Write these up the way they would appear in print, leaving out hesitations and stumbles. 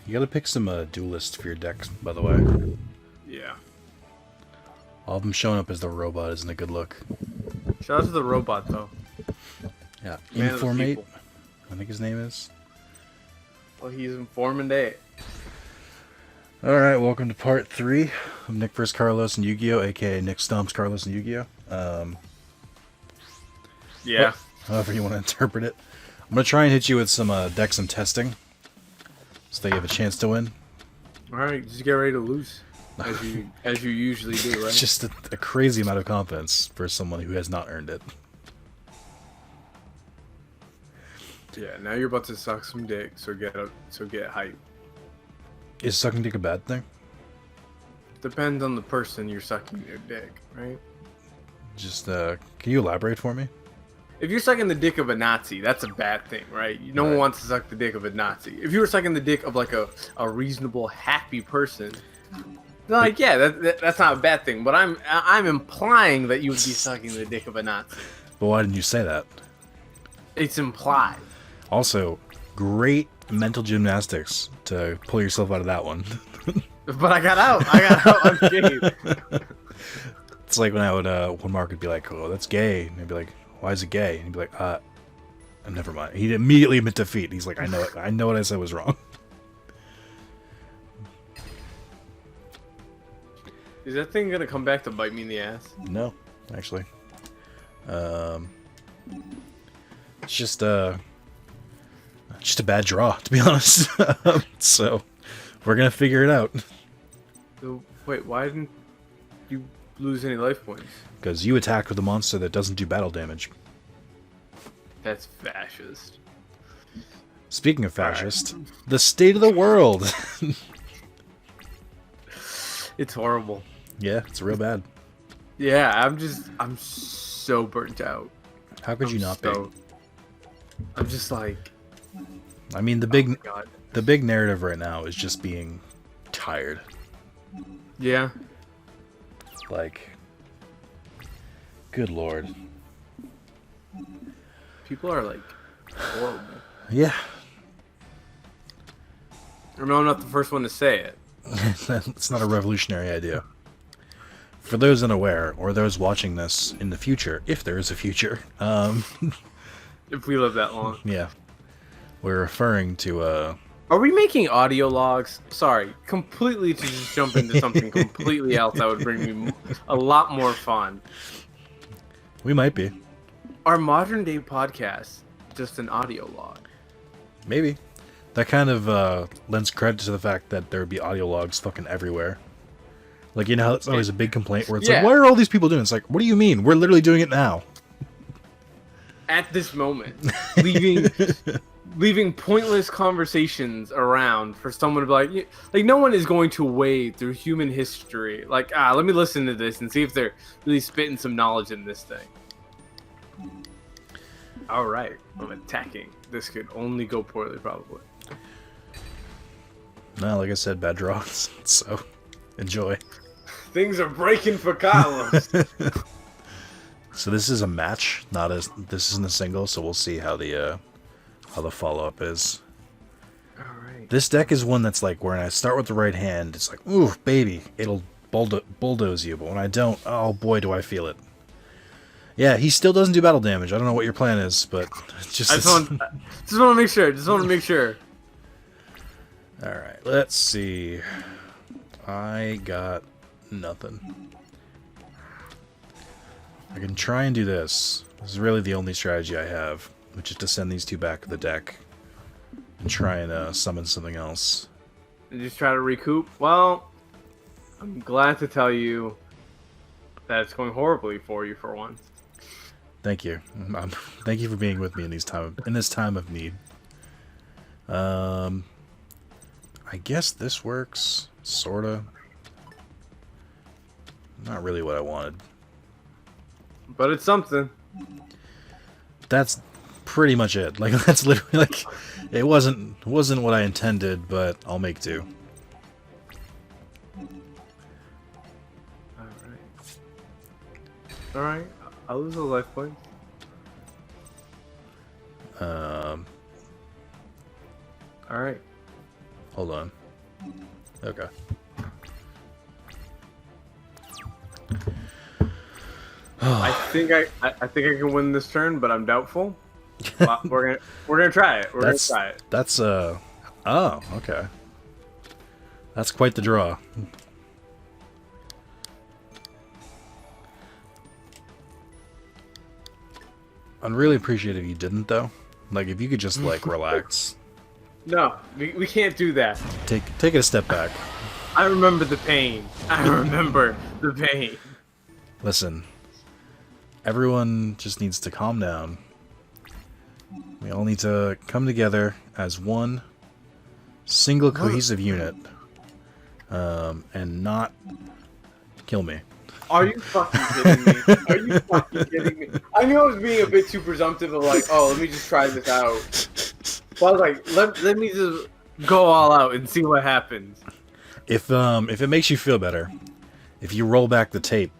You gotta pick some duelists for your deck, by the way. Yeah. All of them showing up as the robot isn't a good look. Shout out to the robot, though. Yeah, Man of the Informate, people. I think his name is. Well, he's informant A. Alright, welcome to part 3 of Nick vs. Carlos and Yu-Gi-Oh! AKA Nick Stumps Carlos and Yu-Gi-Oh! Yeah. However you want to interpret it. I'm going to try and hit you with some decks I'm testing, so that you have a chance to win. Alright, just get ready to lose. As you usually do, right? It's just a crazy amount of confidence for someone who has not earned it. Yeah, now you're about to suck some dick, so get hype. Is sucking dick a bad thing? Depends on the person you're sucking their dick, right? Just, can you elaborate for me? If you're sucking the dick of a Nazi, that's a bad thing, right? No one wants to suck the dick of a Nazi. If you were sucking the dick of like a reasonable, happy person, like yeah, that's not a bad thing. But I'm implying that you would be sucking the dick of a Nazi. But why didn't you say that? It's implied. Also, great mental gymnastics to pull yourself out of that one. But I got out. I got out unscathed. It's like when I would, when Mark would be like, "Oh, that's gay," and I'd be like, "Why is it gay?" And he'd be like, never mind." He'd immediately admit defeat. He's like, "I know it. I know what I said was wrong." Is that thing gonna come back to bite me in the ass? No, actually. It's just a bad draw, to be honest. So, we're gonna figure it out. So, wait, why didn't you lose any life points? Because you attacked with a monster that doesn't do battle damage. That's fascist. Speaking of fascist, the state of the world. It's horrible. Yeah, it's real bad. Yeah, I'm so burnt out. How could you not be? I'm just like, I mean, the oh big my God. the big narrative right now is just being tired. Yeah. Like, good lord. People are like horrible. Yeah. I know I'm not the first one to say it. It's not a revolutionary idea. For those unaware, or those watching this in the future, if there is a future, If we live that long. yeah, we're referring to, Are we making audio logs? Sorry, completely to just jump into something completely else that would bring me a lot more fun. we might be. Are modern day podcasts just an audio log? Maybe. That kind of lends credit to the fact that there would be audio logs fucking everywhere. Like, you know how it's always a big complaint where it's like, what are all these people doing? It's like, what do you mean? We're literally doing it now. At this moment, leaving pointless conversations around for someone to be like no one is going to wade through human history. Like, let me listen to this and see if they're really spitting some knowledge in this thing. All right, I'm attacking. This could only go poorly, probably. No, like I said, bad draws. So, enjoy. Things are breaking for Carlos. So this is a match, not as this isn't a single. So we'll see how the follow up is. All right. This deck is one that's like when I start with the right hand, it's like, ooh, baby, it'll bulldoze you. But when I don't, oh boy, do I feel it. Yeah, he still doesn't do battle damage. I don't know what your plan is, but it's just. I just want to make sure. Just want to make sure. All right, let's see. I got nothing. I can try and do this. This is really the only strategy I have, which is to send these two back to the deck and try and summon something else. And just try to recoup. Well, I'm glad to tell you that it's going horribly for you for once. Thank you. Thank you for being with me in this time of need. I guess this works, sorta. Not really what I wanted. But it's something. That's pretty much it. Like, that's literally like, it wasn't what I intended, but I'll make do. All right. I'll lose a life point. Um, All right. Hold on. Okay. I think I can win this turn, but I'm doubtful. Well, we're gonna try it. We're gonna try it. That's oh, okay. That's quite the draw. I'd really appreciate if you didn't, though. Like, if you could just, like, relax. No, we can't do that. Take it a step back. I remember the pain. I remember the pain. Listen. Everyone just needs to calm down. We all need to come together as one single cohesive unit. And not kill me. Are you fucking kidding me? Are you fucking kidding me? I knew I was being a bit too presumptive of like, oh, let me just try this out. But I was like, let me just go all out and see what happens. If it makes you feel better, if you roll back the tape,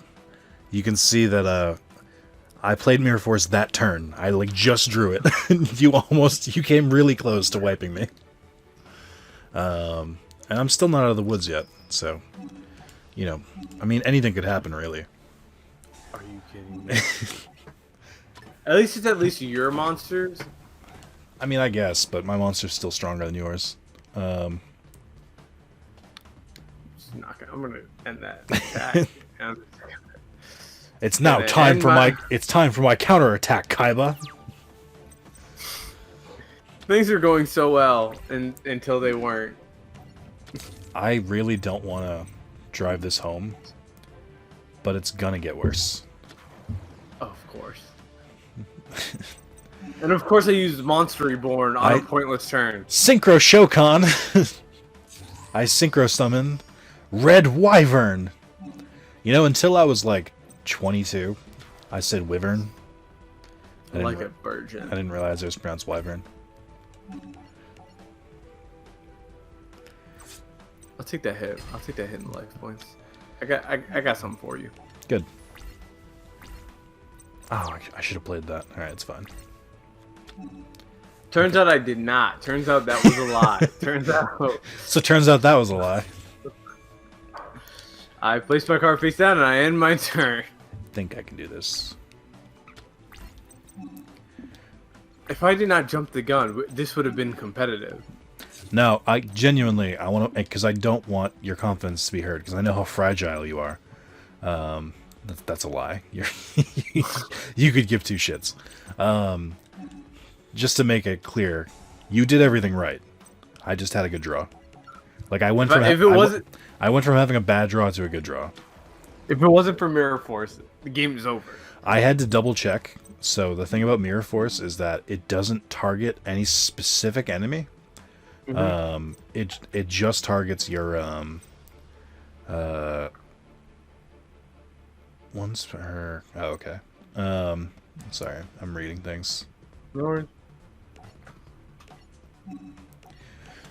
you can see that I played Mirror Force that turn. I like just drew it. You came really close to wiping me. And I'm still not out of the woods yet, so you know, I mean, anything could happen, really. Are you kidding me? At least it's your monsters. I mean, I guess, but my monster's still stronger than yours. I'm gonna end that attack. It's now time for my counterattack, Kaiba. Things are going so well until they weren't. I really don't want to drive this home, but it's gonna get worse. Of course. And of course I used Monster Reborn on a pointless turn. Synchro Shokan! I synchro summon Red Wyvern! You know, until I was like 22, I said Wyvern. Like a virgin. I didn't realize it was pronounced Wyvern. I'll take that hit. I'll take that hit in life points. I got something for you. Good. Oh, I should have played that. Alright, it's fine. Turns out I did not. Turns out that was a lie. Turns out that was a lie. I placed my card face down and I end my turn. I think I can do this. If I did not jump the gun, this would have been competitive. No, I genuinely, I want to, because I don't want your confidence to be hurt, because I know how fragile you are. That's a lie. You could give two shits. Just to make it clear, you did everything right. I just had a good draw. Like I went from I went from having a bad draw to a good draw. If it wasn't for Mirror Force, the game is over. I had to double check. So the thing about Mirror Force is that it doesn't target any specific enemy. Mm-hmm. It just targets your one's for her. Oh, okay. Sorry, I'm reading things. Lord.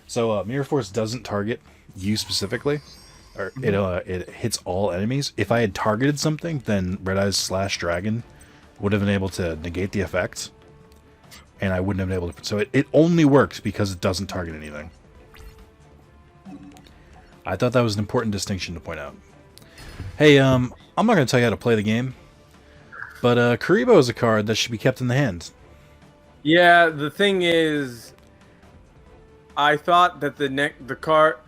So Mirror Force doesn't target you specifically, or it hits all enemies. If I had targeted something, then Red Eyes / Dragon would have been able to negate the effect, and I wouldn't have been able to. So it only works because it doesn't target anything. I thought that was an important distinction to point out. Hey, I'm not going to tell you how to play the game, but Karibo is a card that should be kept in the hand. Yeah, the thing is, I thought that the card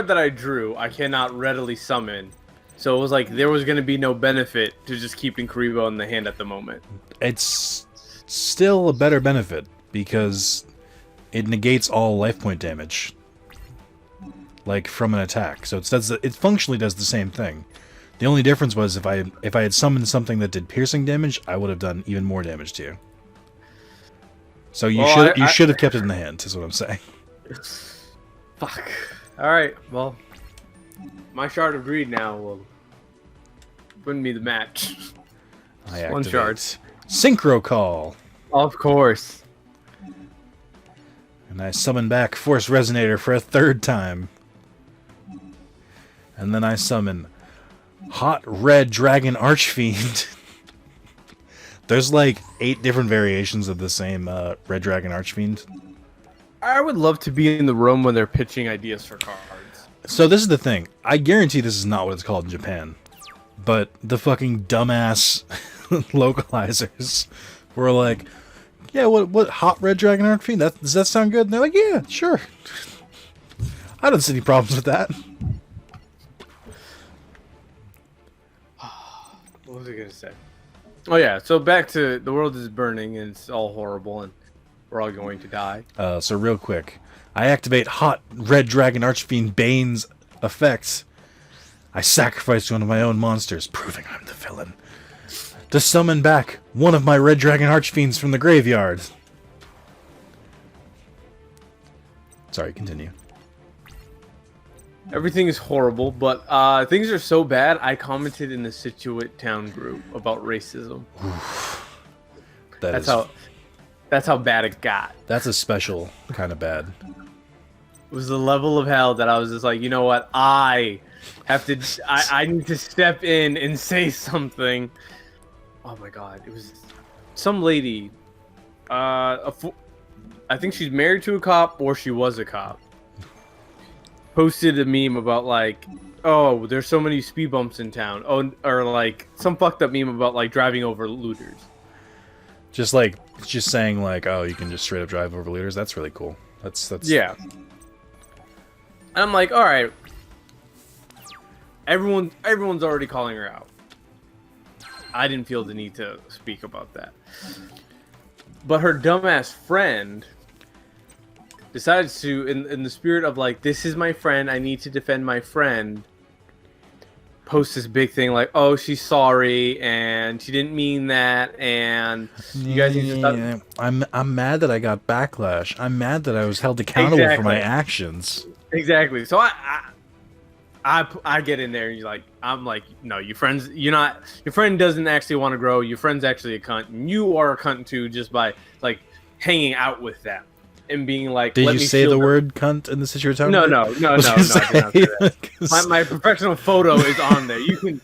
that I drew, I cannot readily summon. So it was like there was going to be no benefit to just keeping Karibo in the hand at the moment. It's still a better benefit because it negates all life point damage, like from an attack. So it functionally does the same thing. The only difference was if I had summoned something that did piercing damage, I would have done even more damage to you. So you should have kept it in the hand. Is what I'm saying. Fuck. All right. Well, my Shard of Greed now will win me the match. One shard. Synchro Call. Of course. And I summon back Force Resonator for a third time. And then I summon Hot Red Dragon Archfiend. There's like 8 different variations of the same Red Dragon Archfiend. I would love to be in the room when they're pitching ideas for cards. So this is the thing. I guarantee this is not what it's called in Japan. But the fucking dumbass localizers were like, yeah, what hot red dragon arc-fiend? Does that sound good? And they're like, yeah, sure. I don't see any problems with that. What was I gonna say? Oh yeah, so back to the world is burning and it's all horrible and we're all going to die. So real quick, I activate hot red dragon archfiend Bane's effects. I sacrifice one of my own monsters, proving I'm the villain, to summon back one of my red dragon archfiends from the graveyard. Sorry, continue. Everything is horrible, but things are so bad. I commented in the Situate Town group about racism. That's how bad it got. That's a special kind of bad. It was the level of hell that I was just like, you know what? I need to step in and say something. Oh my god, it was some lady. I think she's married to a cop or she was a cop. Posted a meme about like, oh, there's so many speed bumps in town. Oh, or like some fucked up meme about like driving over looters. Just saying like, oh, you can just straight up drive over looters. That's really cool. That's yeah. And I'm like, all right. Everyone's already calling her out. I didn't feel the need to speak about that. But her dumbass friend decides to, in the spirit of like, this is my friend, I need to defend my friend, post this big thing like, oh, she's sorry and she didn't mean that, and you guys need to stop. I'm mad that I got backlash. I'm mad that I was held accountable for my actions. Exactly. So I get in there and I'm like, no, your friend doesn't actually want to grow. Your friend's actually a cunt, and you are a cunt too, just by like hanging out with them. And being like, did you say the word cunt in the situation? No. I did not say that. My professional photo is on there. You can.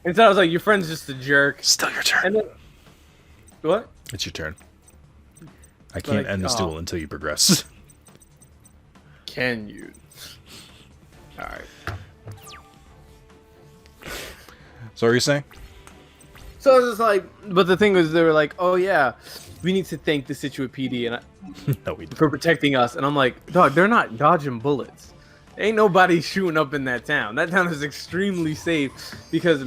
Instead, I was like, your friend's just a jerk. Still your turn. And then, what? It's your turn. I can't end this duel until you progress. Can you? All right. So what are you saying? So I was just like, but the thing was, they were like, oh yeah, we need to thank the Situate PD No, we don't. for protecting us. And I'm like, dog, they're not dodging bullets. Ain't nobody shooting up in that town. That town is extremely safe because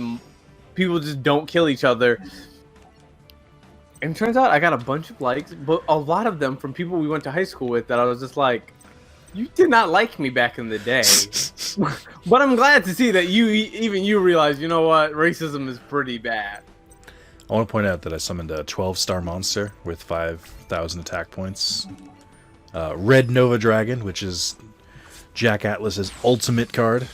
people just don't kill each other. And it turns out I got a bunch of likes, but a lot of them from people we went to high school with that I was just like, you did not like me back in the day. But I'm glad to see that even you realize, you know what, racism is pretty bad. I want to point out that I summoned a 12-star monster with 5,000 attack points. Red Nova Dragon, which is Jack Atlas's ultimate card.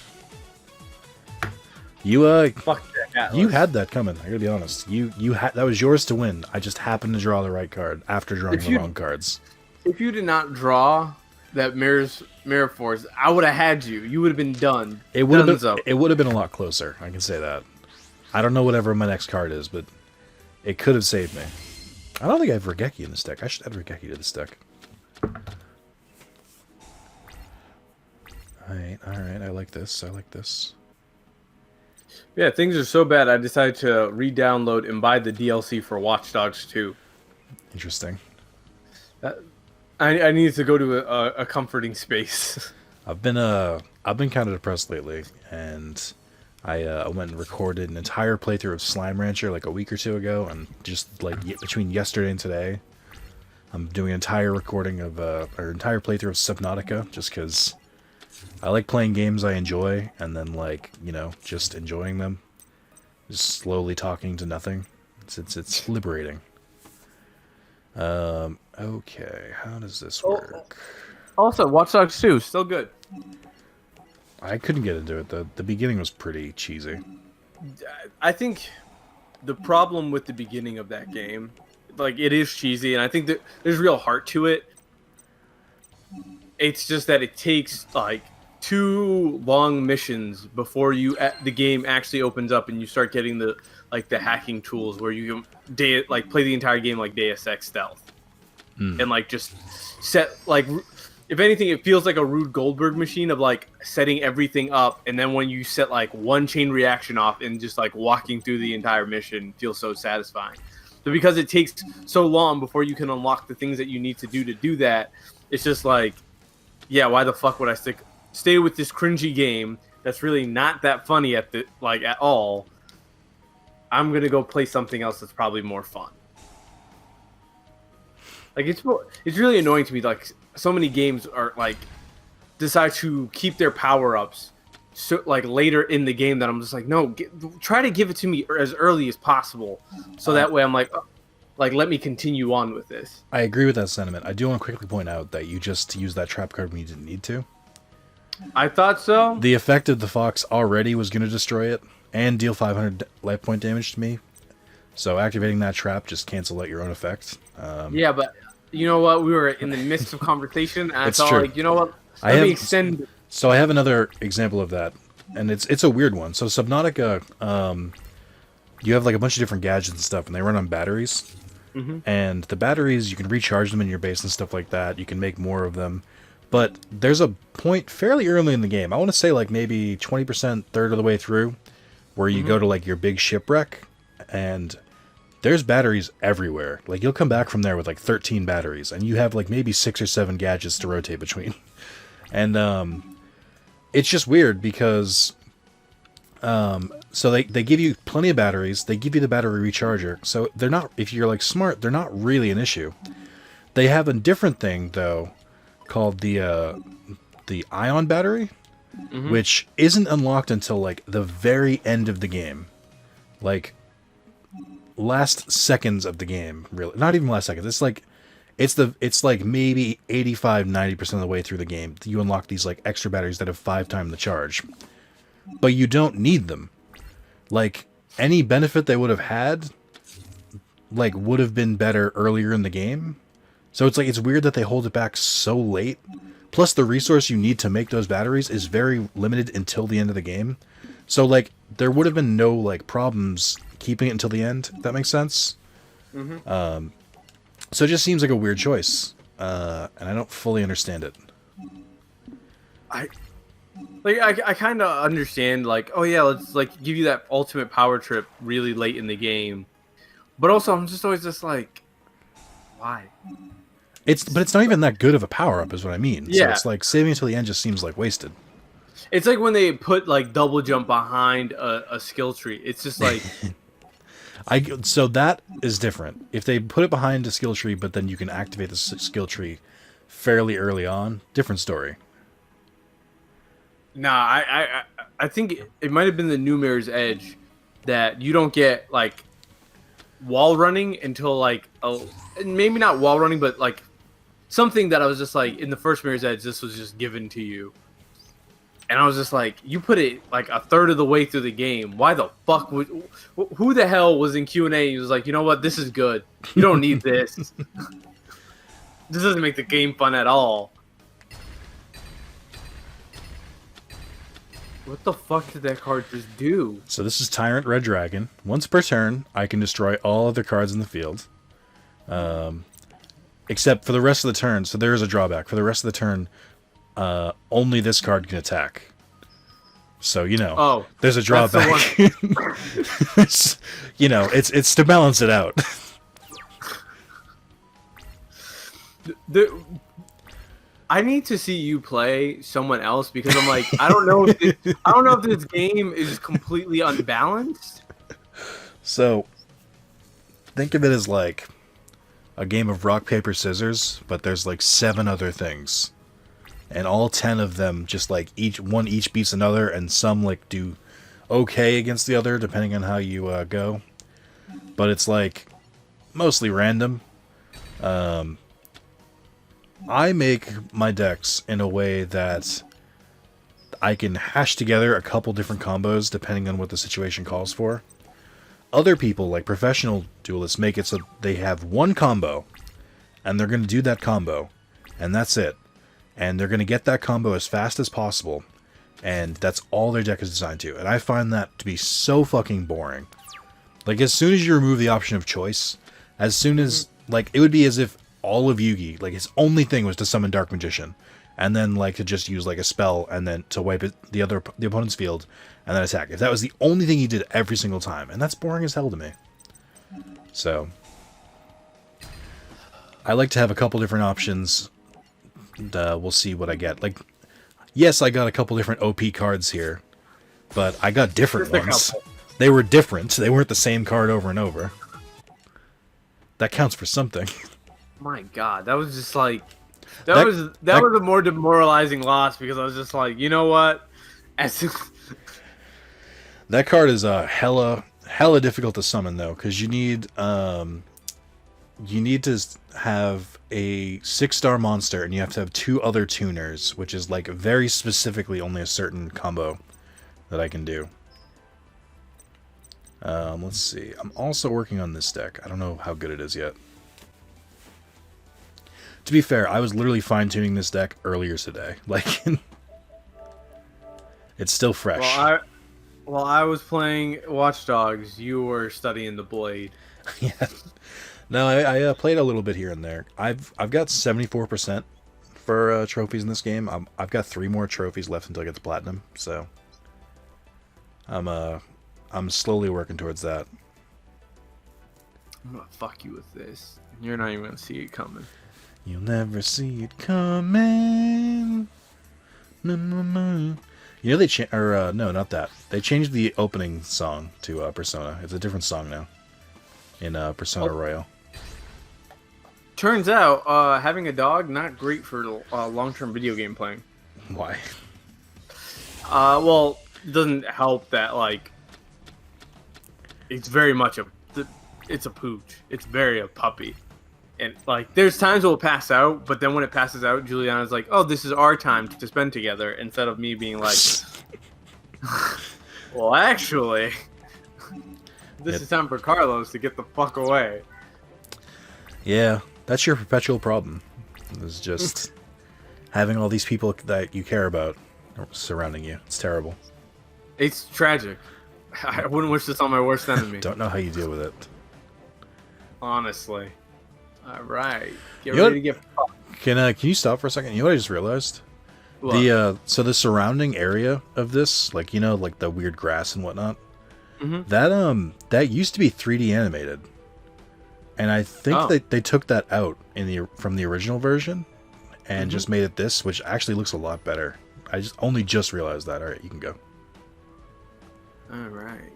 Fuck Jack Atlas. You had that coming. I gotta be honest. That was yours to win. I just happened to draw the right card after drawing the wrong cards. If you did not draw that Mirror Force, I would have had you. You would have been done. It would have been a lot closer. I can say that. I don't know whatever my next card is, but it could have saved me. I don't think I have Regeki in this deck. I should add Regeki to this deck. Alright, I like this. Yeah, things are so bad, I decided to re-download and buy the DLC for Watch Dogs 2. Interesting. I needed to go to a comforting space. I've been kind of depressed lately, and I went and recorded an entire playthrough of Slime Rancher like a week or two ago, and just like between yesterday and today, I'm doing an entire recording of or entire playthrough of Subnautica, just because I like playing games I enjoy, and then like, you know, just enjoying them, just slowly talking to nothing. It's liberating. Okay, how does this work? Also, Watch Dogs 2, still good. I couldn't get into it. The beginning was pretty cheesy. I think the problem with the beginning of that game, like, it is cheesy, and I think that there's real heart to it. It's just that it takes like 2 long missions before the game actually opens up and you start getting the hacking tools where you can play the entire game like Deus Ex stealth. and like just set like. If anything, it feels like a Rube Goldberg machine of like setting everything up, and then when you set like one chain reaction off and just like walking through the entire mission feels so satisfying. But because it takes so long before you can unlock the things that you need to do that, it's just like, yeah, why the fuck would I stay with this cringy game that's really not that funny at all? I'm gonna go play something else that's probably more fun. Like it's really annoying to me. Like so many games are like decide to keep their power ups so like later in the game that I'm just like, no, try to give it to me as early as possible, so that way I'm like let me continue on with this. I agree with that sentiment. I do want to quickly point out that you just used that trap card when you didn't need to. I thought so. The effect of the fox already was going to destroy it and deal 500 life point damage to me. So activating that trap just cancel out your own effect. Yeah, but you know what? We were in the midst of conversation, and I thought, true. like, you know what? Let me extend. So I have another example of that, and it's a weird one. So Subnautica, you have like a bunch of different gadgets and stuff, and they run on batteries. Mm-hmm. And the batteries, you can recharge them in your base and stuff like that. You can make more of them. But there's a point fairly early in the game, I want to say like maybe 20%, third of the way through, where you go to like your big shipwreck, and there's batteries everywhere. Like you'll come back from there with like 13 batteries, and you have like maybe 6 or 7 gadgets to rotate between. And it's just weird because so they give you plenty of batteries. They give you the battery recharger. So they're not, if you're like smart, they're not really an issue. They have a different thing though called the ion battery, which isn't unlocked until like the very end of the game. Like last seconds of the game, really. Not even last seconds. It's like it's like maybe 85-90% of the way through the game you unlock these like extra batteries that have 5 times the charge. But you don't need them. Like any benefit they would have had like would have been better earlier in the game. So it's like it's weird that they hold it back so late. Plus the resource you need to make those batteries is very limited until the end of the game. So like there would have been no like problems keeping it until the end, if that makes sense. So it just seems like a weird choice, and I don't fully understand it. I kind of understand, like, oh yeah, let's like give you that ultimate power trip really late in the game, but also I'm just always just like, why? But it's not even that good of a power up, is what I mean. Yeah. So it's like saving until the end just seems like wasted. It's like when they put like double jump behind a skill tree. It's just like. So that is different. If they put it behind a skill tree, but then you can activate the skill tree fairly early on, different story. Nah, I think it might have been the New Mirror's Edge that you don't get like wall running until like maybe not wall running, but like something that I was just like in the first Mirror's Edge, this was just given to you. And I was just like, you put it like a third of the way through the game. Why the fuck who the hell was in Q&A? He was like, you know what? This is good. You don't need this. This doesn't make the game fun at all. What the fuck did that card just do? So this is Tyrant Red Dragon. Once per turn, I can destroy all other cards in the field. Except for the rest of the turn. So there is a drawback. For the rest of the turn, only this card can attack. So, you know, there's a drawback. It's, you know, it's to balance it out. I need to see you play someone else because I'm like, I don't know if this game is completely unbalanced. So, think of it as like a game of rock, paper, scissors, but there's like 7 other things. And all 10 of them just like each beats another, and some like do okay against the other depending on how you go. But it's like mostly random. I make my decks in a way that I can hash together a couple different combos depending on what the situation calls for. Other people, like professional duelists, make it so they have one combo, and they're going to do that combo, and that's it. And they're going to get that combo as fast as possible, and that's all their deck is designed to. And I find that to be so fucking boring. Like, as soon as you remove the option of choice, as soon as, like, it would be as if all of Yugi. Like, his only thing was to summon Dark Magician. And then, like, to just use, like, a spell and then to wipe the opponent's field and then attack. If that was the only thing he did every single time. And that's boring as hell to me. So, I like to have a couple different options. And, we'll see what I get. Like, yes, I got a couple different OP cards here. But I got different ones. They were different. They weren't the same card over and over. That counts for something. My God, that was just like... That was a more demoralizing loss because I was just like, you know what? That card is hella difficult to summon though, because you need to have a 6-star monster and you have to have 2 other tuners, which is like very specifically only a certain combo that I can do. Let's see. I'm also working on this deck. I don't know how good it is yet. To be fair, I was literally fine-tuning this deck earlier today. Like, it's still fresh. While I was playing Watch Dogs, you were studying the Blade. Yeah. No, I played a little bit here and there. I've got 74% for trophies in this game. I've got 3 more trophies left until I get to platinum. So, I'm slowly working towards that. I'm gonna fuck you with this. You're not even gonna see it coming. You'll never see it coming. You know they no, not that. They changed the opening song to Persona. It's a different song now in Persona Royal. Turns out, having a dog not great for long-term video game playing. Why? Well, it doesn't help that like it's very much it's a pooch. It's very a puppy. And, like, there's times it will pass out, but then when it passes out, Juliana's like, oh, this is our time to spend together, instead of me being like, well, actually, this is time for Carlos to get the fuck away. Yeah, that's your perpetual problem. It's just having all these people that you care about surrounding you. It's terrible. It's tragic. I wouldn't wish this on my worst enemy. Don't know how you deal with it. Honestly. All right, get ready to get fucked. Can you stop for a second? You know what I just realized? What? So the surrounding area of this, like like the weird grass and whatnot, that used to be 3D animated, and I think they took that out from the original version, and just made it this, which actually looks a lot better. I only just realized that. All right, you can go. All right.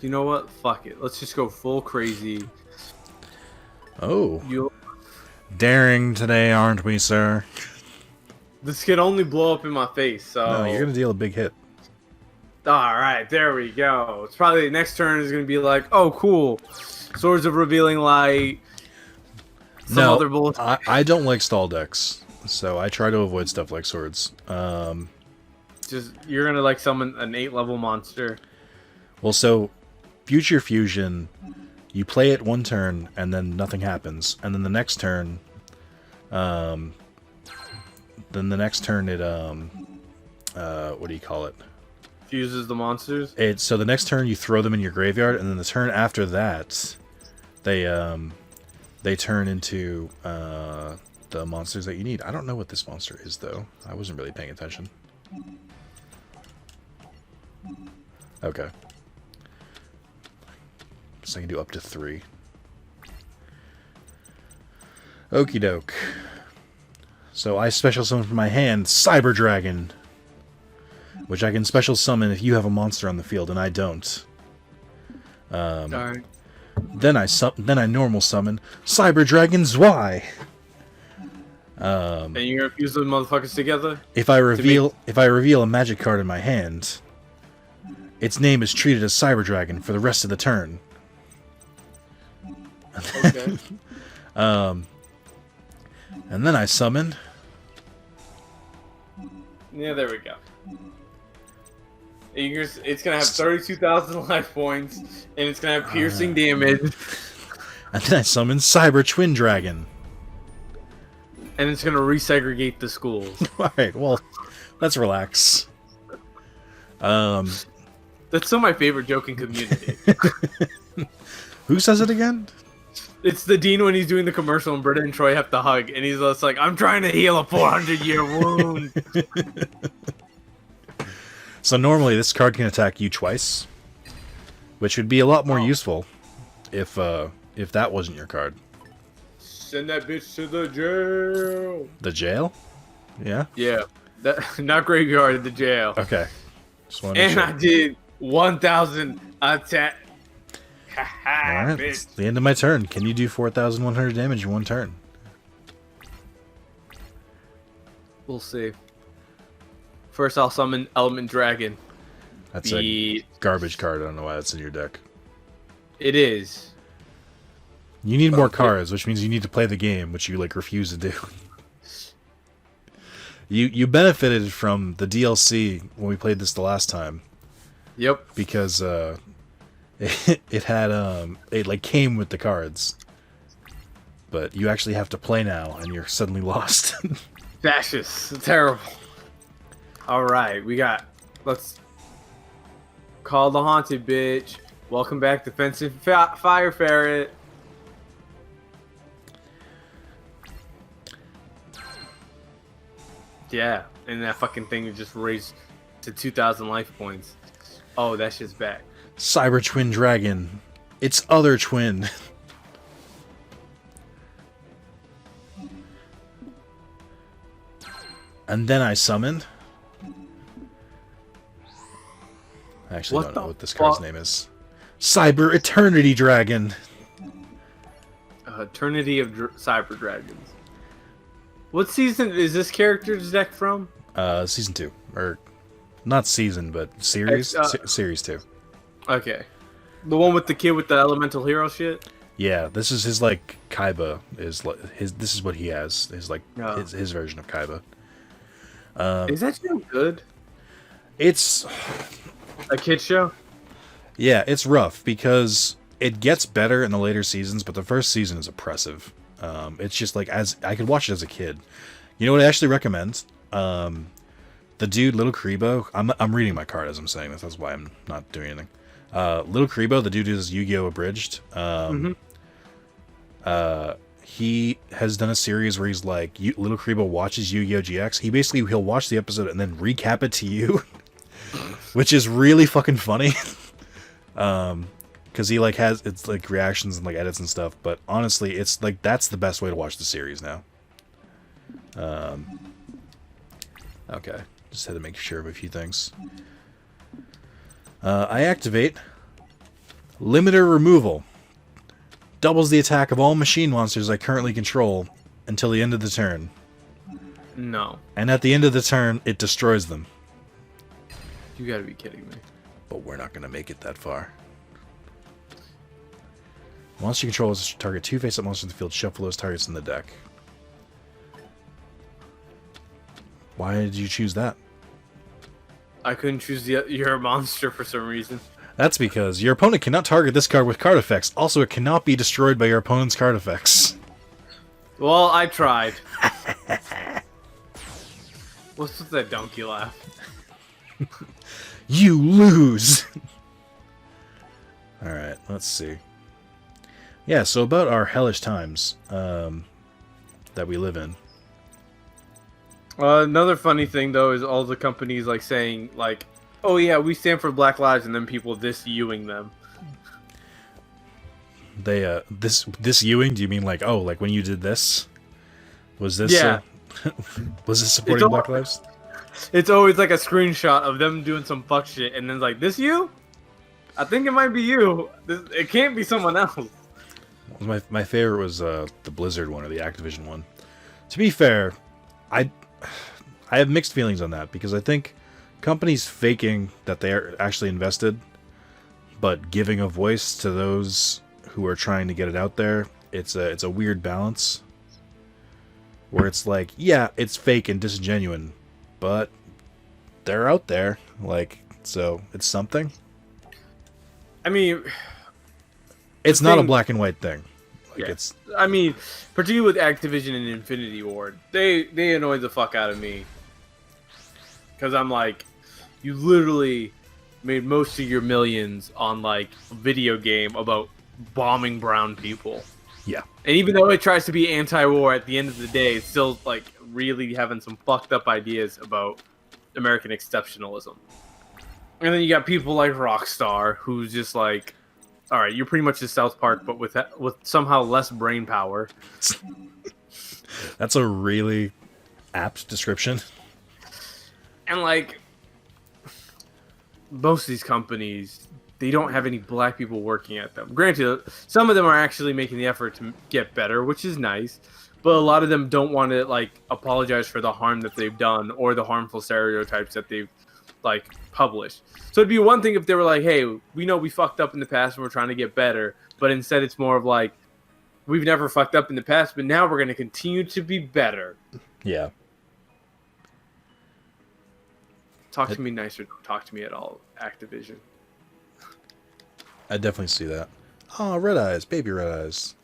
You know what? Fuck it. Let's just go full crazy. Oh. Daring today, aren't we, sir? This could only blow up in my face, so... No, you're going to deal a big hit. Alright, there we go. It's probably next turn is going to be like, oh, cool. Swords of Revealing Light. Some other bullets. I don't like stall decks, so I try to avoid stuff like swords. Just, you're going to, like, summon an 8-level monster. Well, so, Future Fusion... You play it one turn, and then nothing happens. And then the next turn, it, what do you call it? Fuses the monsters? So the next turn you throw them in your graveyard, and then the turn after that, they turn into the monsters that you need. I don't know what this monster is, though. I wasn't really paying attention. Okay. So I can do up to 3. Okie doke. So I special summon from my hand Cyber Dragon, which I can special summon if you have a monster on the field and I don't. Alright. Then I normal summon Cyber Dragon Y. And you're gonna fuse those motherfuckers together? If I reveal a magic card in my hand, its name is treated as Cyber Dragon for the rest of the turn. Okay. And then I summon. Yeah, there we go. It's gonna have 32,000 life points, and it's gonna have piercing damage. And then I summon Cyber Twin Dragon. And it's gonna resegregate the schools. Alright, well, let's relax. That's still my favorite joke in Community. Who says it again? It's the Dean when he's doing the commercial and Britta and Troy have to hug, and he's just like, "I'm trying to heal a 400-year wound." So normally this card can attack you twice, which would be a lot more useful if that wasn't your card. Send that bitch to the jail. The jail? Yeah. Yeah, that not graveyard, the jail. Okay. Just wanna And make I sure. did 1,000 attack. All right. Bitch. It's the end of my turn. Can you do 4,100 damage in one turn? We'll see. First, I'll summon Element Dragon. That's a garbage card. I don't know why that's in your deck. It is. You need more cards, which means you need to play the game, which you like refuse to do. You benefited from the DLC when we played this the last time. Yep. Because it had it like came with the cards. But you actually have to play now and you're suddenly lost. Fascist. Terrible. Alright, let's call the haunted bitch. Welcome back, defensive fire ferret. Yeah, and that fucking thing just raised to 2,000 life points. Oh, that shit's back. Cyber Twin Dragon. Its other twin. And then I summoned. I actually don't know what this card's name is. Cyber Eternity Dragon. Eternity of Cyber Dragons. What season is this character's deck from? Season 2. Or, not season, but series? Series 2. Okay. The one with the kid with the elemental hero shit? Yeah, this is his, like, Kaiba. This is what he has. His version of Kaiba. Is that show good? It's... A kid show? Yeah, it's rough because it gets better in the later seasons, but the first season is oppressive. It's just like I could watch it as a kid. You know what I actually recommend? The dude Little Kribo. I'm reading my card as I'm saying this. That's why I'm not doing anything. Little Kribo, the dude who does Yu-Gi-Oh! Abridged. He has done a series where he's like Little Kribo watches Yu-Gi-Oh! GX. He'll watch the episode and then recap it to you, which is really fucking funny. Because he like has it's like reactions and like edits and stuff, but honestly it's like that's the best way to watch the series now. Okay, just had to make sure of a few things. I activate Limiter Removal. Doubles the attack of all machine monsters I currently control until the end of the turn. No. And at the end of the turn, it destroys them. You gotta be kidding me. But we're not gonna make it that far. Monster you control is target 2 face-up monsters in the field. Shuffle those targets in the deck. Why did you choose that? I couldn't choose your monster for some reason. That's because your opponent cannot target this card with card effects. Also, it cannot be destroyed by your opponent's card effects. Well, I tried. What's with that donkey laugh? You lose! Alright, let's see. Yeah, so about our hellish times that we live in. Another funny thing, though, is all the companies like saying, like, oh yeah, we stand for Black Lives, and then people this-Ewing them. They, this Ewing, do you mean like, oh, like when you did this? Was this, Yeah. was this supporting Black Lives? It's always like a screenshot of them doing some fuck shit, and then it's like, this you? I think it might be you. It can't be someone else. My favorite was the Blizzard one or the Activision one. To be fair, I have mixed feelings on that because I think companies faking that they are actually invested, but giving a voice to those who are trying to get it out there, it's a weird balance. Where it's like, yeah, it's fake and disingenuine, but they're out there, like, so it's something. I mean, it's not a black and white thing. Like yeah. it's. I mean, particularly with Activision and Infinity Ward, they annoy the fuck out of me. Because I'm like, you literally made most of your millions on like a video game about bombing brown people. Yeah. And even though it tries to be anti-war, at the end of the day, it's still like really having some fucked up ideas about American exceptionalism. And then you got people like Rockstar, who's just like, all right, you're pretty much the South Park, but with somehow less brain power. That's a really apt description. And like, most of these companies, they don't have any black people working at them. Granted, some of them are actually making the effort to get better, which is nice. But a lot of them don't want to like apologize for the harm that they've done or the harmful stereotypes that they've like published. So it'd be one thing if they were like, "Hey, we know we fucked up in the past and we're trying to get better," but instead it's more of like, "We've never fucked up in the past, but now we're going to continue to be better." Yeah. Talk to me nicer. Don't talk to me at all, Activision. I definitely see that. Oh, red eyes, baby red eyes.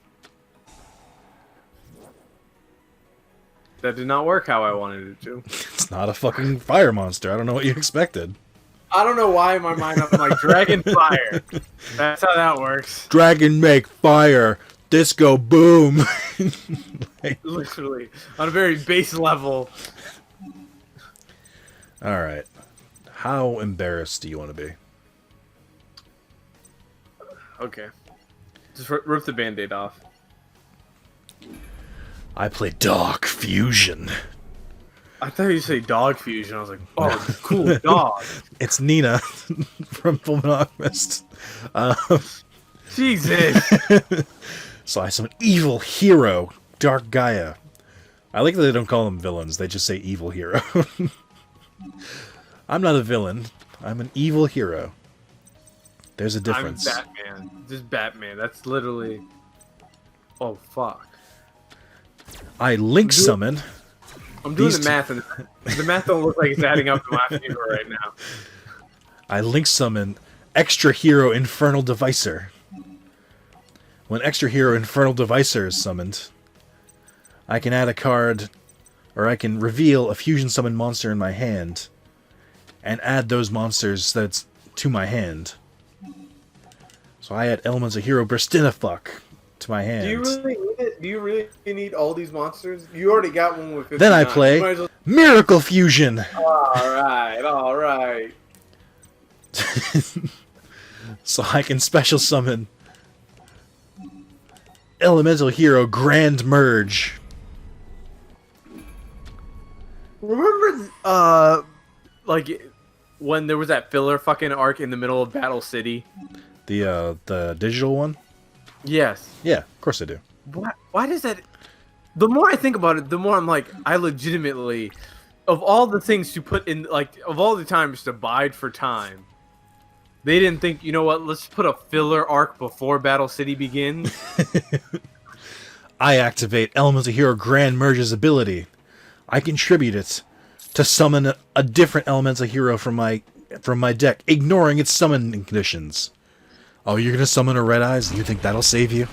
That did not work how I wanted it to. It's not a fucking fire monster. I don't know what you expected. I don't know why in my mind I'm like Dragon Fire. That's how that works. Dragon make fire. Disco boom. Literally. On a very base level. Alright. How embarrassed do you want to be? Okay. Just rip the Band-Aid off. I play Dark Fusion. I thought you say Dog Fusion. I was like, oh, cool, dog. It's Nina from Fullmetal Alchemist. Jesus. So I summon evil hero, Dark Gaia. I like that they don't call them villains. They just say evil hero. I'm not a villain. I'm an evil hero. There's a difference. I'm Batman. Just Batman. That's literally... Oh, fuck. I link summon. I'm doing the math, and the math don't look like it's adding up to my favor right now. I link summon Extra Hero Infernal Devicer. When Extra Hero Infernal Devicer is summoned, I can add a card, or I can reveal a fusion summon monster in my hand, and add those monsters that's to my hand. So I add elements of Hero Burstinafuck to my hand. Do you really need it? Do you really need all these monsters? You already got one with 59. Then I play Miracle Fusion. All right. So I can special summon Elemental Hero Grand Merge. Remember, like, when there was that filler fucking arc in the middle of Battle City? The digital one? Yes. Yeah, of course I do. Why does that... The more I think about it, the more I'm like, I legitimately... Of all the things to put in, like, of all the times to bide for time, they didn't think, you know what, let's put a filler arc before Battle City begins. I activate Elemental Hero Grand Merge's ability. I contribute it to summon a different Elemental Hero from my deck, ignoring its summoning conditions. Oh, you're gonna summon a Red Eyes? You think that'll save you?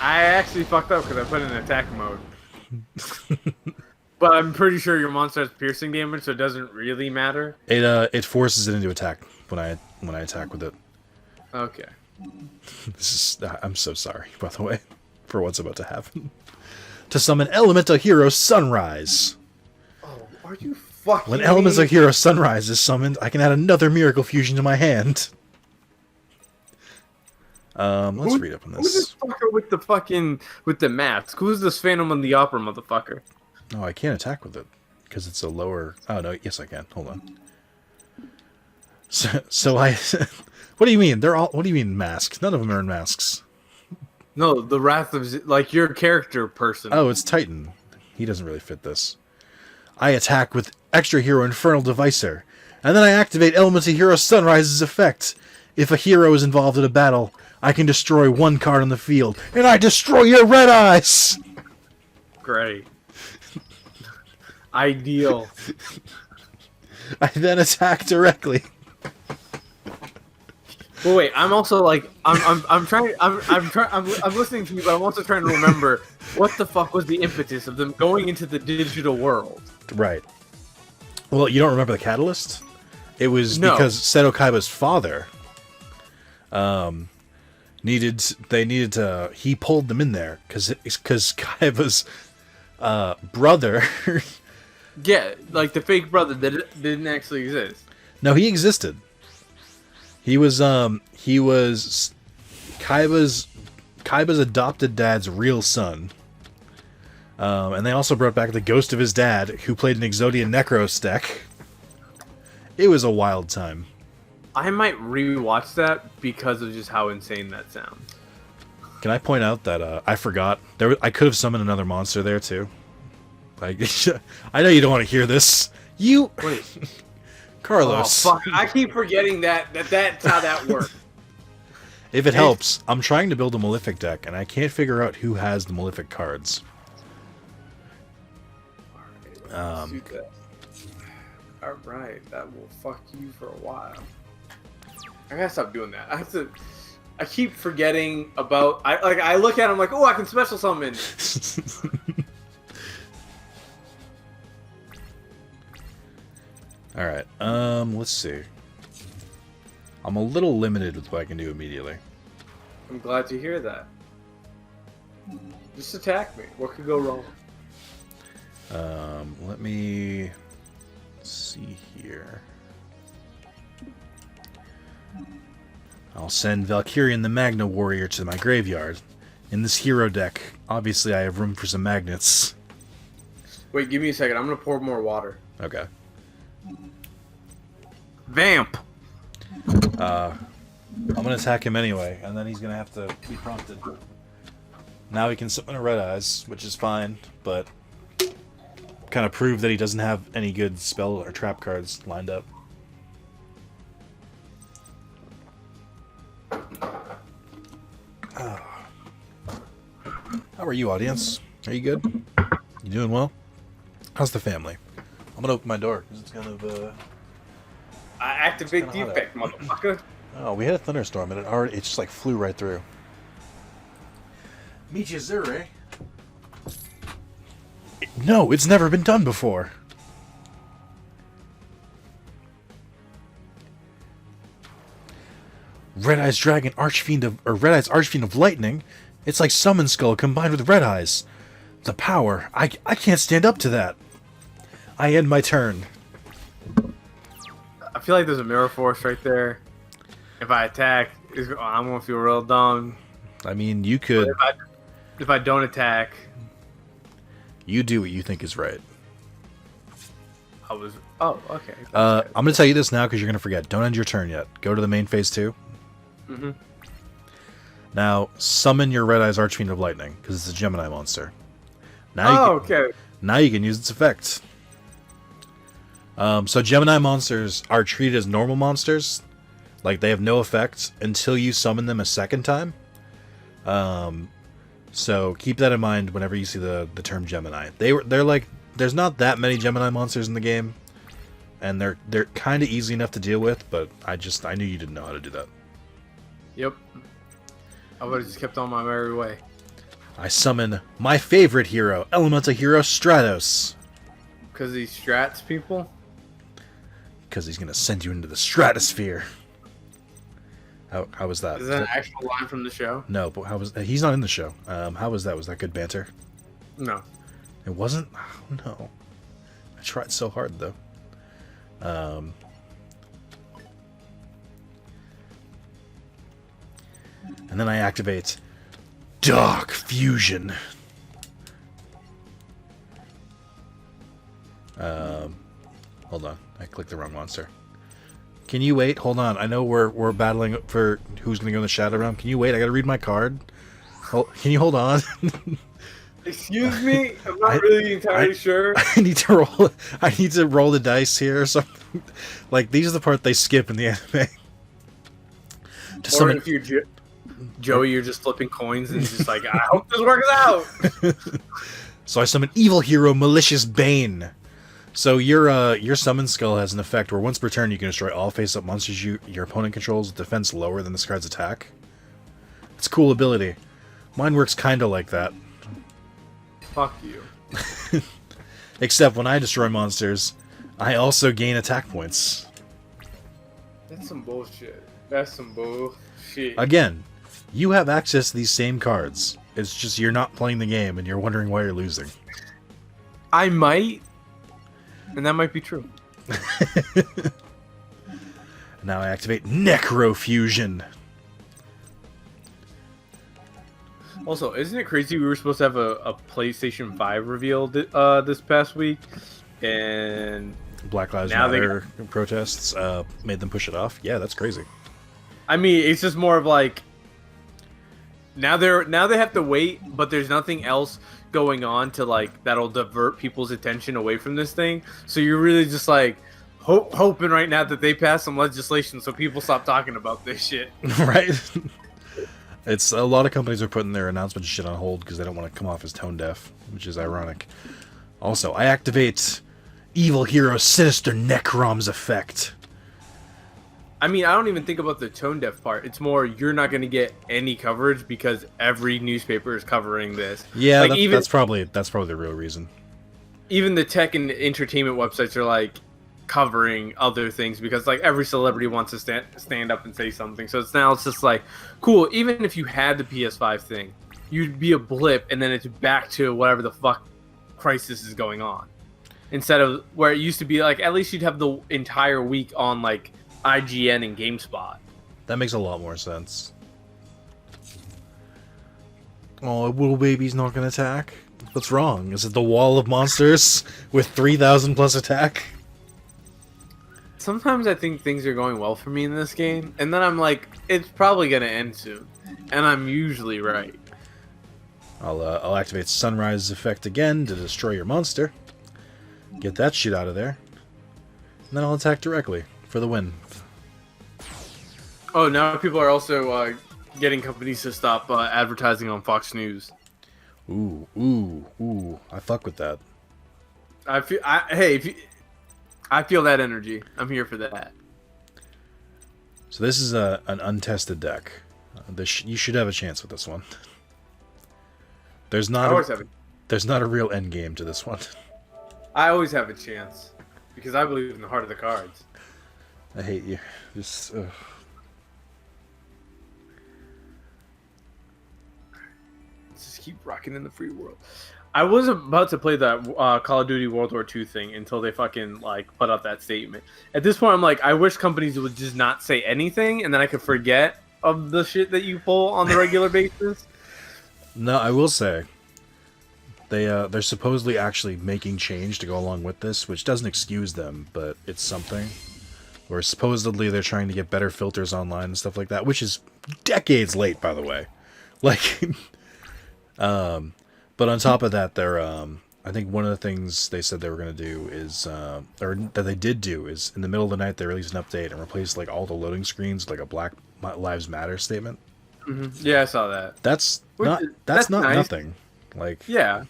I actually fucked up because I put it in attack mode. But I'm pretty sure your monster has piercing damage, so it doesn't really matter. It forces it into attack when I attack with it. Okay. I'm so sorry, by the way, for what's about to happen. To summon Elemental Hero Sunrise. Oh, are you fucking When Elemental Hero Sunrise is summoned, I can add another Miracle Fusion to my hand. Let's read up on this. Who's this fucker with the mask? Who's this Phantom of the Opera motherfucker? Oh, I can't attack with it because it's a lower. Oh no, yes I can. Hold on. So I. What do you mean? They're all. What do you mean masks? None of them are in masks. No, the Wrath of like your character person. Oh, it's Titan. He doesn't really fit this. I attack with Extra Hero Infernal Devicer, and then I activate Elemental Hero Sunrise's effect. If a hero is involved in a battle, I can destroy one card on the field, and I destroy your Red Eyes! Great. Ideal. I then attack directly. Well, wait. I'm also like I'm listening to you, but I'm also trying to remember what the fuck was the impetus of them going into the digital world. Right. Well, you don't remember the catalyst? It was because Seto Kaiba's father They needed to. He pulled them in there because Kaiba's brother. Yeah, like the fake brother that didn't actually exist. No, he existed. He was Kaiba's adopted dad's real son. And they also brought back the ghost of his dad, who played an Exodian Necrostech. It was a wild time. I might rewatch that because of just how insane that sounds. Can I point out that I forgot I could have summoned another monster there too. Like, I know you don't want to hear this. You Wait, Carlos. oh, fuck! I keep forgetting that's how that works. If it helps, I'm trying to build a Malefic deck, and I can't figure out who has the Malefic cards. All right, that will fuck you for a while. I gotta stop doing that. I keep forgetting about. I look at him like, oh, I can special summon. All right. Let's see. I'm a little limited with what I can do immediately. I'm glad to hear that. Just attack me. What could go wrong? Let me see here. I'll send Valkyrian the Magna Warrior to my graveyard. In this hero deck, obviously I have room for some magnets. Wait, give me a second. I'm gonna pour more water. Okay. Vamp! I'm gonna attack him anyway, and then he's gonna have to be prompted. Now he can summon a Red Eyes, which is fine, but kind of prove that he doesn't have any good spell or trap cards lined up. How are you, audience? Are you good? You doing well? How's the family? I'm gonna open my door because it's kind of I activate the effect, motherfucker. Oh, we had a thunderstorm and it just like flew right through. Michizure? No, it's never been done before. Red Eyes Dragon Archfiend of Red Eyes Archfiend of Lightning. It's like Summon Skull combined with Red Eyes. The power. I can't stand up to that. I end my turn. I feel like there's a mirror force right there. If I attack, I'm gonna feel real dumb. I mean, you could. If I don't attack, you do what you think is right. Oh, okay. I'm gonna tell you this now because you're gonna forget. Don't end your turn yet. Go to the main phase 2. Mm-hmm. Now summon your Red Eyes Archfiend of Lightning because it's a Gemini monster. Now okay. Now you can use its effect. So Gemini monsters are treated as normal monsters. Like, they have no effect until you summon them a second time. So keep that in mind whenever you see the term Gemini. They're like, there's not that many Gemini monsters in the game, and they're kind of easy enough to deal with, but I knew you didn't know how to do that. Yep. I would have just kept on my merry way. I summon my favorite hero, Elemental Hero Stratos. Because he strats people? Because he's going to send you into the stratosphere. How was that? Is that an actual line from the show? No, but how was he's not in the show. How was that? Was that good banter? No. It wasn't? Oh, no. I tried so hard, though. And then I activate Dark Fusion. Hold on. I clicked the wrong monster. Can you wait? Hold on. I know we're battling for who's going to go in the Shadow Realm. Can you wait? I got to read my card. Can you hold on? Excuse me? I'm not really entirely sure. I need to roll the dice here or something. Like, these are the part they skip in the anime. Or if you're Joey, you're just flipping coins and just like, I hope this works out. So I summon Evil Hero Malicious Bane. So your Summon Skull has an effect where once per turn you can destroy all face-up monsters your opponent controls with defense lower than this card's attack. It's a cool ability. Mine works kind of like that. Fuck you. Except when I destroy monsters, I also gain attack points. That's some bullshit. That's some bullshit. Again, You have access to these same cards. It's just you're not playing the game and you're wondering why you're losing. I might, and that might be true. Now I activate Necrofusion. Also, isn't it crazy we were supposed to have a PlayStation 5 reveal this past week, and Black Lives now Matter protests made them push it off? Yeah, that's crazy. I mean, it's just more of like now they have to wait, but there's nothing else going on to like that'll divert people's attention away from this thing. So you're really just like hoping right now that they pass some legislation so people stop talking about this shit. Right? It's a lot of companies are putting their announcement shit on hold because they don't want to come off as tone deaf, which is ironic. Also, I activate Evil Hero Sinister Necrom's effect. I mean, I don't even think about the tone deaf part. It's more you're not going to get any coverage because every newspaper is covering this. Yeah, like, that's probably the real reason. Even the tech and entertainment websites are like covering other things because like every celebrity wants to stand up and say something. So it's just like, cool, even if you had the PS5 thing, you'd be a blip and then it's back to whatever the fuck crisis is going on. Instead of where it used to be like, at least you'd have the entire week on like IGN and GameSpot. That makes a lot more sense. Oh, a little baby's not gonna attack? What's wrong? Is it the wall of monsters with 3,000 plus attack? Sometimes I think things are going well for me in this game, and then I'm like, it's probably gonna end soon, and I'm usually right. I'll activate Sunrise's effect again to destroy your monster. Get that shit out of there. And then I'll attack directly for the win. Oh, now people are also getting companies to stop advertising on Fox News. Ooh. I fuck with that. I feel that energy. I'm here for that. So this is an untested deck. You should have a chance with this one. There's not a real end game to this one. I always have a chance because I believe in the heart of the cards. I hate you. Just Let's just keep rocking in the free world. I was about to play that Call of Duty World War II thing until they fucking like put out that statement. At this point, I'm like, I wish companies would just not say anything, and then I could forget of the shit that you pull on the regular basis. No, I will say they're supposedly actually making change to go along with this, which doesn't excuse them, but it's something. Where supposedly they're trying to get better filters online and stuff like that, which is decades late, by the way. Like, but on top of that, they're I think one of the things they said they were going to do is, or that they did do, is in the middle of the night they released an update and replaced like all the loading screens with like a Black Lives Matter statement. Mm-hmm. Yeah, I saw that. That's not nice. nothing. Like, yeah.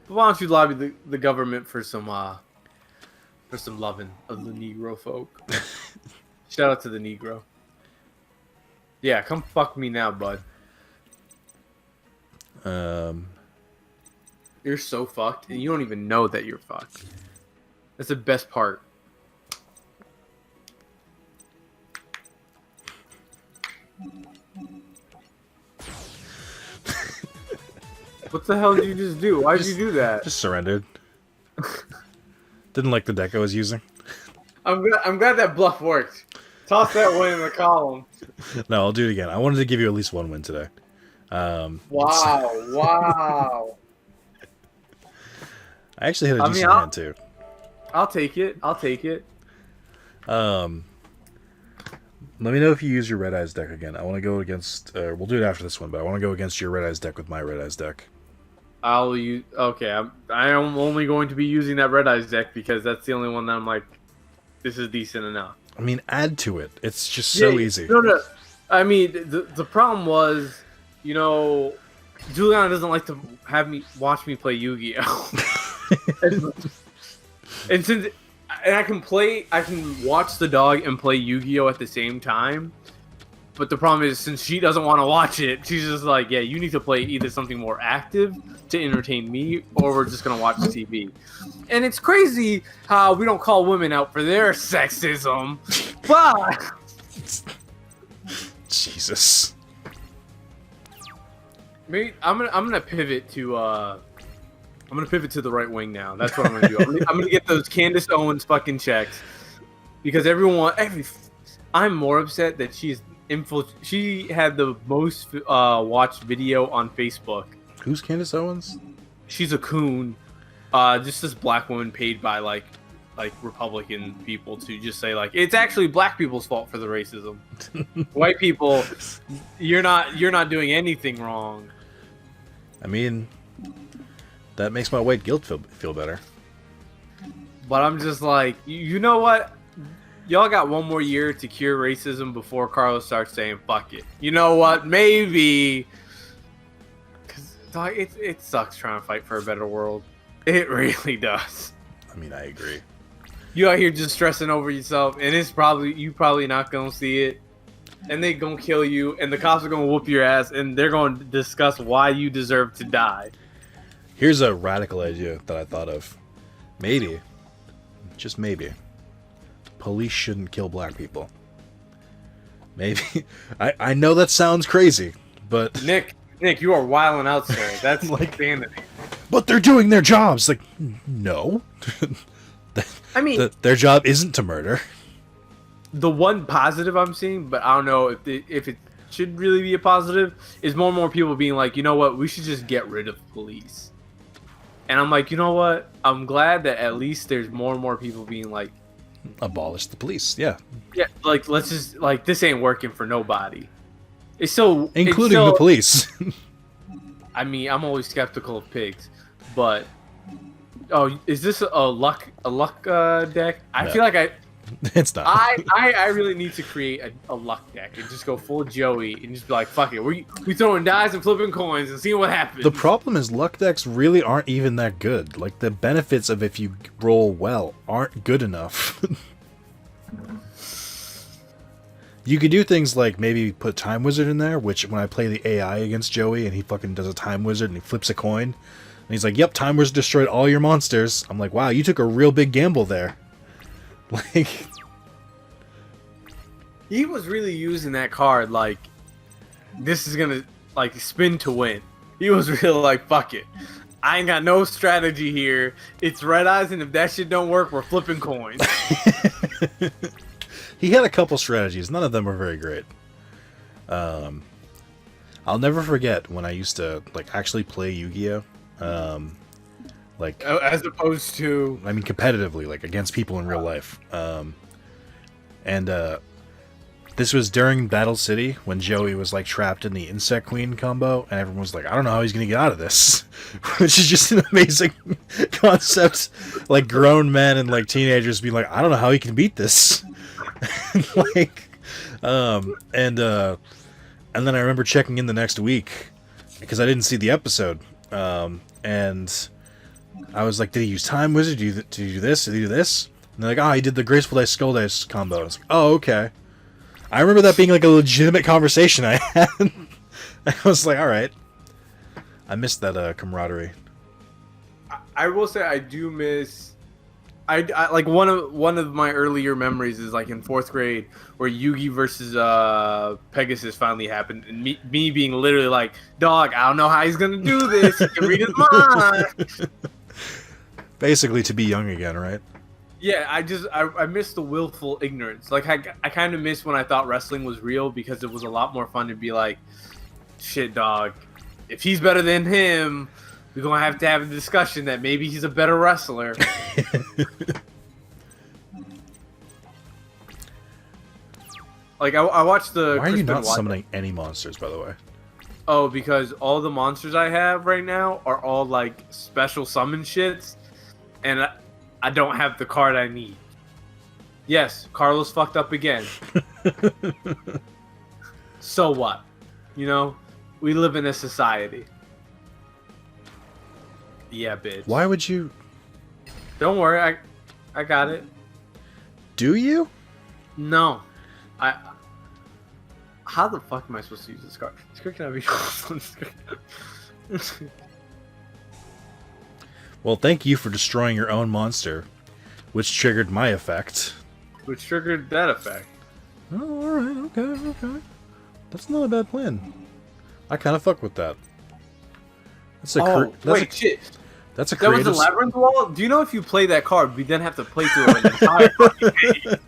Why don't you lobby the government for some loving of the Negro folk? Shout out to the Negro. Yeah, come fuck me now, bud. You're so fucked, and you don't even know that you're fucked. That's the best part. What the hell did you just do? Why did you do that? just surrendered. Didn't like the deck I was using. I'm glad that bluff worked. Toss that one in the column. No, I'll do it again. I wanted to give you at least one win today. Wow. I actually had a decent hand too. I'll take it. Let me know if you use your Red Eyes deck again. I want to go against. We'll do it after this one, but I want to go against your Red Eyes deck with my Red Eyes deck. I'll use. Okay, I am only going to be using that Red Eyes deck because that's the only one that I'm like, this is decent enough. I mean, add to it. It's just so easy. No. I mean, the problem was, Juliana doesn't like to have me watch me play Yu-Gi-Oh. and I can watch the dog and play Yu-Gi-Oh at the same time. But the problem is, since she doesn't want to watch it, she's just like, yeah, you need to play either something more active to entertain me, or we're just going to watch TV. And it's crazy how we don't call women out for their sexism, but... Jesus. Maybe I'm gonna pivot to the right wing now. That's what I'm gonna do. I'm gonna get those Candace Owens fucking checks because I'm more upset that she had the most watched video on Facebook. Who's Candace Owens? She's a coon. Just this black woman paid by like Republican people to just say like it's actually black people's fault for the racism. White people, you're not doing anything wrong. I mean, that makes my white guilt feel better. But I'm just like, you know what? Y'all got one more year to cure racism before Carlos starts saying fuck it. You know what? Maybe. Because it sucks trying to fight for a better world. It really does. I mean, I agree. You out here just stressing over yourself, and you probably not gonna see it, and they gonna kill you, and the cops are gonna whoop your ass, and they're gonna discuss why you deserve to die. Here's a radical idea that I thought of. Maybe, just maybe, police shouldn't kill black people. Maybe. I know that sounds crazy, but Nick, you are wilding out, sir. That's like insanity. But they're doing their jobs. Like, no. I mean, their job isn't to murder. The one positive I'm seeing, but I don't know if it should really be a positive, is more and more people being like, you know what, we should just get rid of police. And I'm like, you know what? I'm glad that at least there's more and more people being like, abolish the police. Yeah. Yeah, like let's just like this ain't working for nobody. It's so including the police. I mean, I'm always skeptical of pigs, but oh, is this a luck deck? I feel like it's not. I really need to create a luck deck and just go full Joey and just be like, fuck it, we throwing dice and flipping coins and seeing what happens. The problem is luck decks really aren't even that good. Like the benefits of if you roll well aren't good enough. You could do things like maybe put Time Wizard in there, which when I play the AI against Joey and he fucking does a Time Wizard and he flips a coin, and he's like, yep, Time Wizard destroyed all your monsters. I'm like, wow, you took a real big gamble there. Like, he was really using that card like, this is gonna like spin to win. He was really like, fuck it, I ain't got no strategy here. It's red eyes, and if that shit don't work, we're flipping coins. He had a couple strategies. None of them were very great. I'll never forget when I used to like actually play Yu-Gi-Oh. Like as opposed to, I mean, competitively, like against people in real life. This was during Battle City when Joey was like trapped in the Insect Queen combo, and everyone was like, I don't know how he's gonna get out of this, which is just an amazing concept. Like grown men and like teenagers being like, I don't know how he can beat this. Like, and then I remember checking in the next week because I didn't see the episode, and I was like, did he use Time Wizard? Did he do this? Did he do this? And they're like, oh, he did the Graceful Dice Skull Dice combo. I was like, oh, okay. I remember that being like a legitimate conversation I had. I was like, all right. I missed that camaraderie. I will say I do miss. I like one of my earlier memories is like in 4th grade where Yugi versus Pegasus finally happened, and me being literally like, dog, I don't know how he's gonna do this. He can read his mind. Basically, to be young again, right? Yeah, I miss the willful ignorance. Like I kind of miss when I thought wrestling was real, because it was a lot more fun to be like, shit, dog, if he's better than him, we're gonna have to have a discussion that maybe he's a better wrestler. Like I watched the. Why are you not summoning any monsters, by the way? Oh, because all the monsters I have right now are all like special summon shits, and I don't have the card I need. Yes, Carlos fucked up again. So what? You know, we live in a society. Yeah, bitch. Why would you? Don't worry, I got it. Do you? No, How the fuck am I supposed to use this card? This card cannot be used on this card. Well, thank you for destroying your own monster, which triggered my effect. Which triggered that effect. Oh, alright, okay. That's not a bad plan. I kind of fuck with that. That's a shit. That's a That was creative... the labyrinth wall? Do you know if you play that card, we then have to play through an entire fucking game?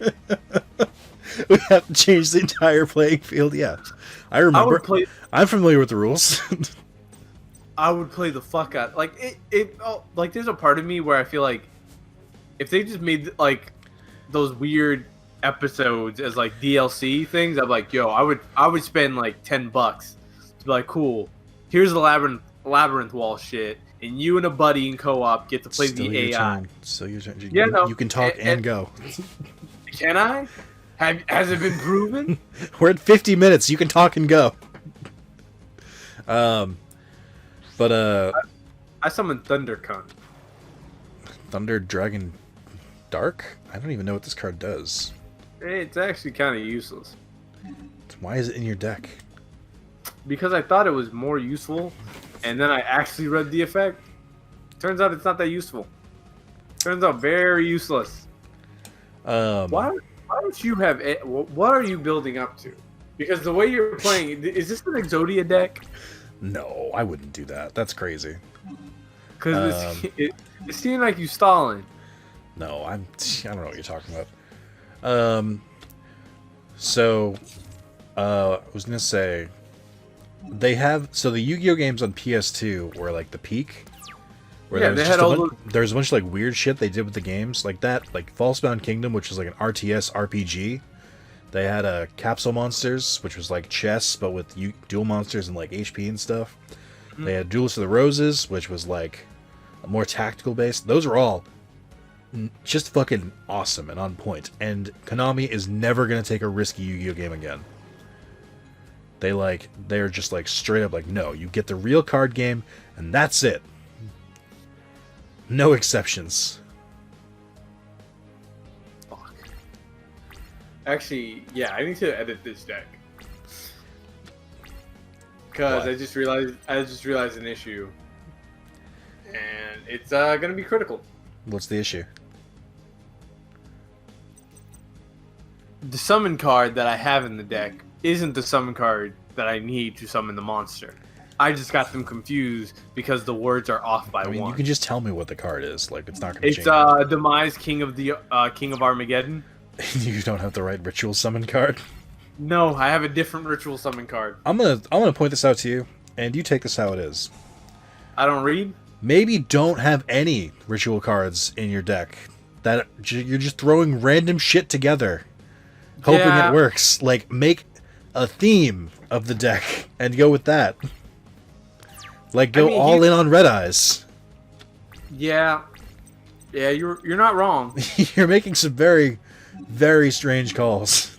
We have to change the entire playing field, yeah. I remember. I'm familiar with the rules. I would play the fuck out. Like, like, there's a part of me where I feel like if they just made, like, those weird episodes as, like, DLC things, I'm like, yo, I would spend, like, $10 to be like, cool, here's the labyrinth wall shit, and you and a buddy in co-op get to play Still the AI. Still your turn. Yeah, no. You can talk and go. Can I? Has it been proven? We're at 50 minutes. You can talk and go. I summoned Thundercon. Thunder Dragon Dark? I don't even know what this card does. It's actually kind of useless. Why is it in your deck? Because I thought it was more useful, and then I actually read the effect. Turns out it's not that useful. Turns out very useless. Why don't you have... What are you building up to? Because the way you're playing... Is this an Exodia deck? No, I wouldn't do that. That's crazy. Because it seemed like you stalling. No, I don't know what you're talking about. I was gonna say, they have, so the Yu-Gi-Oh games on PS2 were like the peak. Where yeah, they had all there's a bunch of like weird shit they did with the games, like that, like Falsebound Kingdom, which is like an RTS RPG. They had Capsule Monsters, which was like chess, but with dual monsters and like HP and stuff. Mm-hmm. They had Duelist of the Roses, which was like a more tactical based. Those are all just fucking awesome and on point. And Konami is never gonna take a risky Yu-Gi-Oh game again. They're just like straight up like, no, you get the real card game, and that's it. No exceptions. Fuck. Actually, yeah, I need to edit this deck. Because I just realized an issue. And it's gonna be critical. What's the issue? The summon card that I have in the deck isn't the summon card that I need to summon the monster. I just got them confused because the words are off by one. You can just tell me what the card is. Like, it's not going to change. It's Demise King of Armageddon. You don't have the right ritual summon card? No, I have a different ritual summon card. I'm gonna point this out to you, and you take this how it is. I don't read? Maybe don't have any ritual cards in your deck. That you're just throwing random shit together, hoping it works. Like, make a theme of the deck and go with that. Like, go all in on Red Eyes. Yeah, you're not wrong. You're making some very, very strange calls.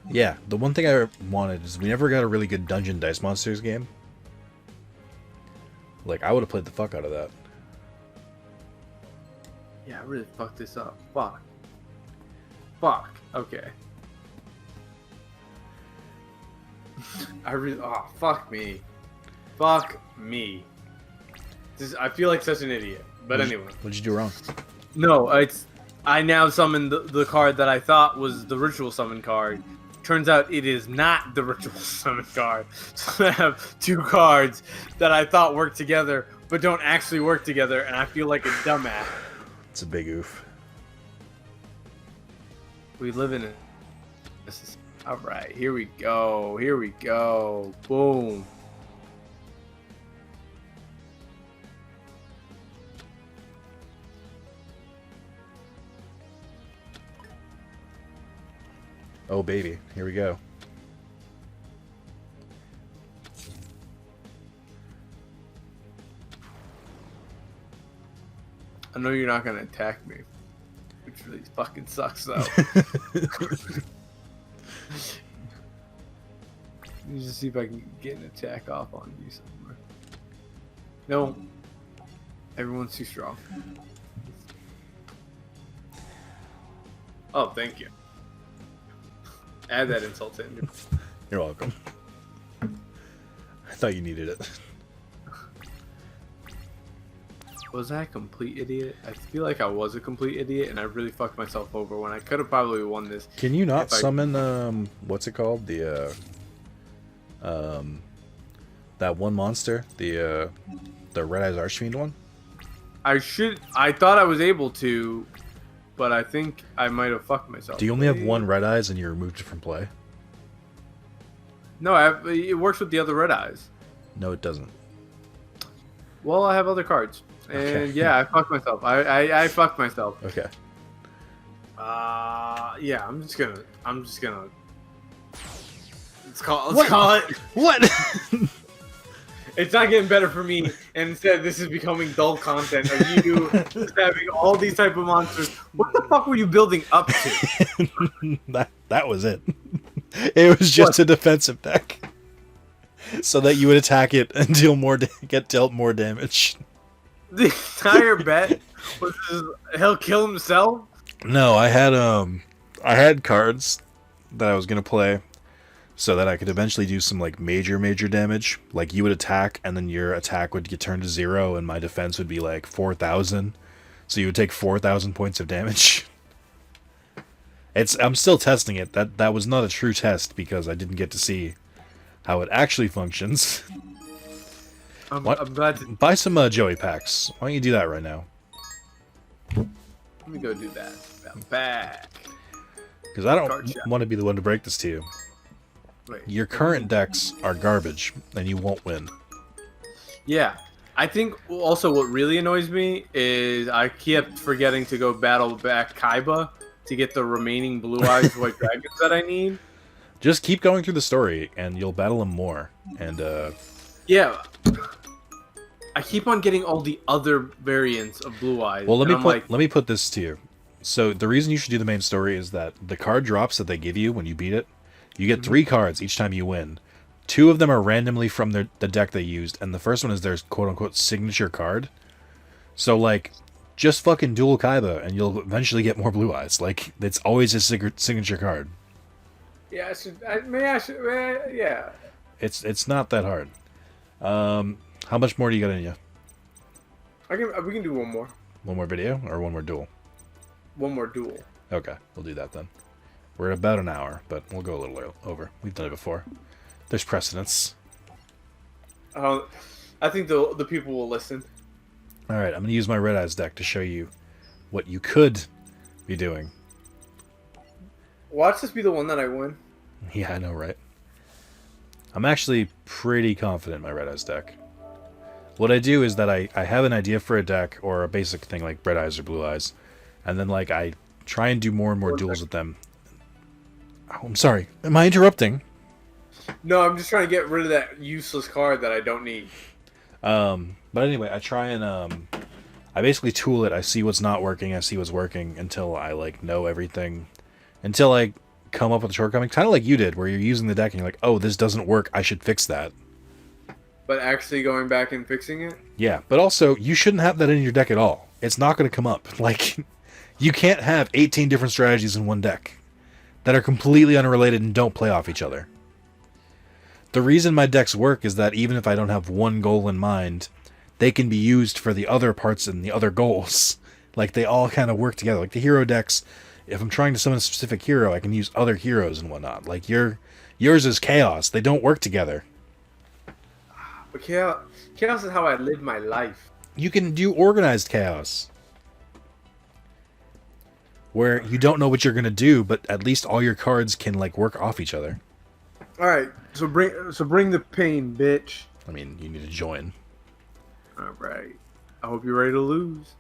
Yeah, the one thing I wanted is we never got a really good Dungeon Dice Monsters game. Like, I would have played the fuck out of that. Yeah, I really fucked this up. Fuck. Okay. Fuck me. Fuck me. I feel like such an idiot. But anyway. What'd you do wrong? No, I now summoned the card that I thought was the ritual summon card. Turns out it is not the ritual summon card. So I have two cards that I thought worked together, but don't actually work together, and I feel like a dumbass. It's a big oof. We live in it. Alright, here we go. Here we go. Boom. Oh, baby. Here we go. I know you're not going to attack me. Which really fucking sucks, though. Let me just see if I can get an attack off on you somewhere. No. Everyone's too strong. Oh, thank you. Add that insult in. You're welcome. I thought you needed it. Was I a complete idiot? I feel like I was a complete idiot, and I really fucked myself over when I could have probably won this. Can you not summon what's it called? The that one monster, the Red Eyes Archfiend one? I thought I was able to, but I think I might have fucked myself. Do you only have one Red Eyes and you're removed from play? No, it works with the other Red Eyes. No, it doesn't. Well, I have other cards. And Okay. yeah, I fucked myself. I fucked myself. Okay. Yeah, I'm just gonna let's call it. What? It's not getting better for me, and instead this is becoming dull content of you just having all these type of monsters. What the fuck were you building up to? that was it. It was just a defensive deck, so that you would attack it and get dealt more damage. The entire bet was he'll kill himself. No, I had cards that I was gonna play, so that I could eventually do some like major damage. Like you would attack, and then your attack would get turned to 0, and my defense would be like 4,000. So you would take 4,000 points of damage. I'm still testing it. That was not a true test because I didn't get to see how it actually functions. I'm glad to. Buy some Joey packs. Why don't you do that right now? Let me go do that. I'm back. Because I don't want to be the one to break this to you. Wait. Your current decks are garbage, and you won't win. Yeah. I think also what really annoys me is I kept forgetting to go battle back Kaiba to get the remaining Blue Eyes White Dragons that I need. Just keep going through the story, and you'll battle them more. And yeah, I keep on getting all the other variants of Blue Eyes. well, let me put this to you. So the reason you should do the main story is that the card drops that they give you when you beat it, you get 3 cards each time you win. 2 of them are randomly from the deck they used, and the first one is their quote-unquote signature card. So, like, just fucking duel Kaiba, and you'll eventually get more Blue Eyes. Like, it's always a signature card. Yeah, yeah. It's not that hard. How much more do you got in you? We can do one more. One more video, or one more duel? One more duel. Okay, we'll do that then. We're at about an hour, but we'll go a little over. We've done it before. There's precedence. I think the people will listen. Alright, I'm going to use my Red Eyes deck to show you what you could be doing. Watch this be the one that I win. Yeah, I know, right? I'm actually pretty confident in my Red Eyes deck. What I do is that I have an idea for a deck, or a basic thing like Red Eyes or Blue Eyes, and then like I try and do more and more duels with them. Oh, I'm sorry. Am I interrupting? No, I'm just trying to get rid of that useless card that I don't need. But anyway, I try and I basically tool it. I see what's not working. I see what's working until I like know everything. Until I come up with a shortcoming, kind of like you did, where you're using the deck and you're like, "Oh, this doesn't work. I should fix that." But actually going back and fixing it? Yeah, but also you shouldn't have that in your deck at all. It's not going to come up. Like, you can't have 18 different strategies in one deck that are completely unrelated and don't play off each other. The reason my decks work is that even if I don't have one goal in mind, they can be used for the other parts and the other goals. Like, they all kind of work together. Like, the hero decks, if I'm trying to summon a specific hero, I can use other heroes and whatnot. Like, yours is chaos. They don't work together. But chaos is how I live my life. You can do organized chaos, where you don't know what you're going to do, but at least all your cards can, like, work off each other. Alright, so bring the pain, bitch. I mean, you need to join. Alright. I hope you're ready to lose.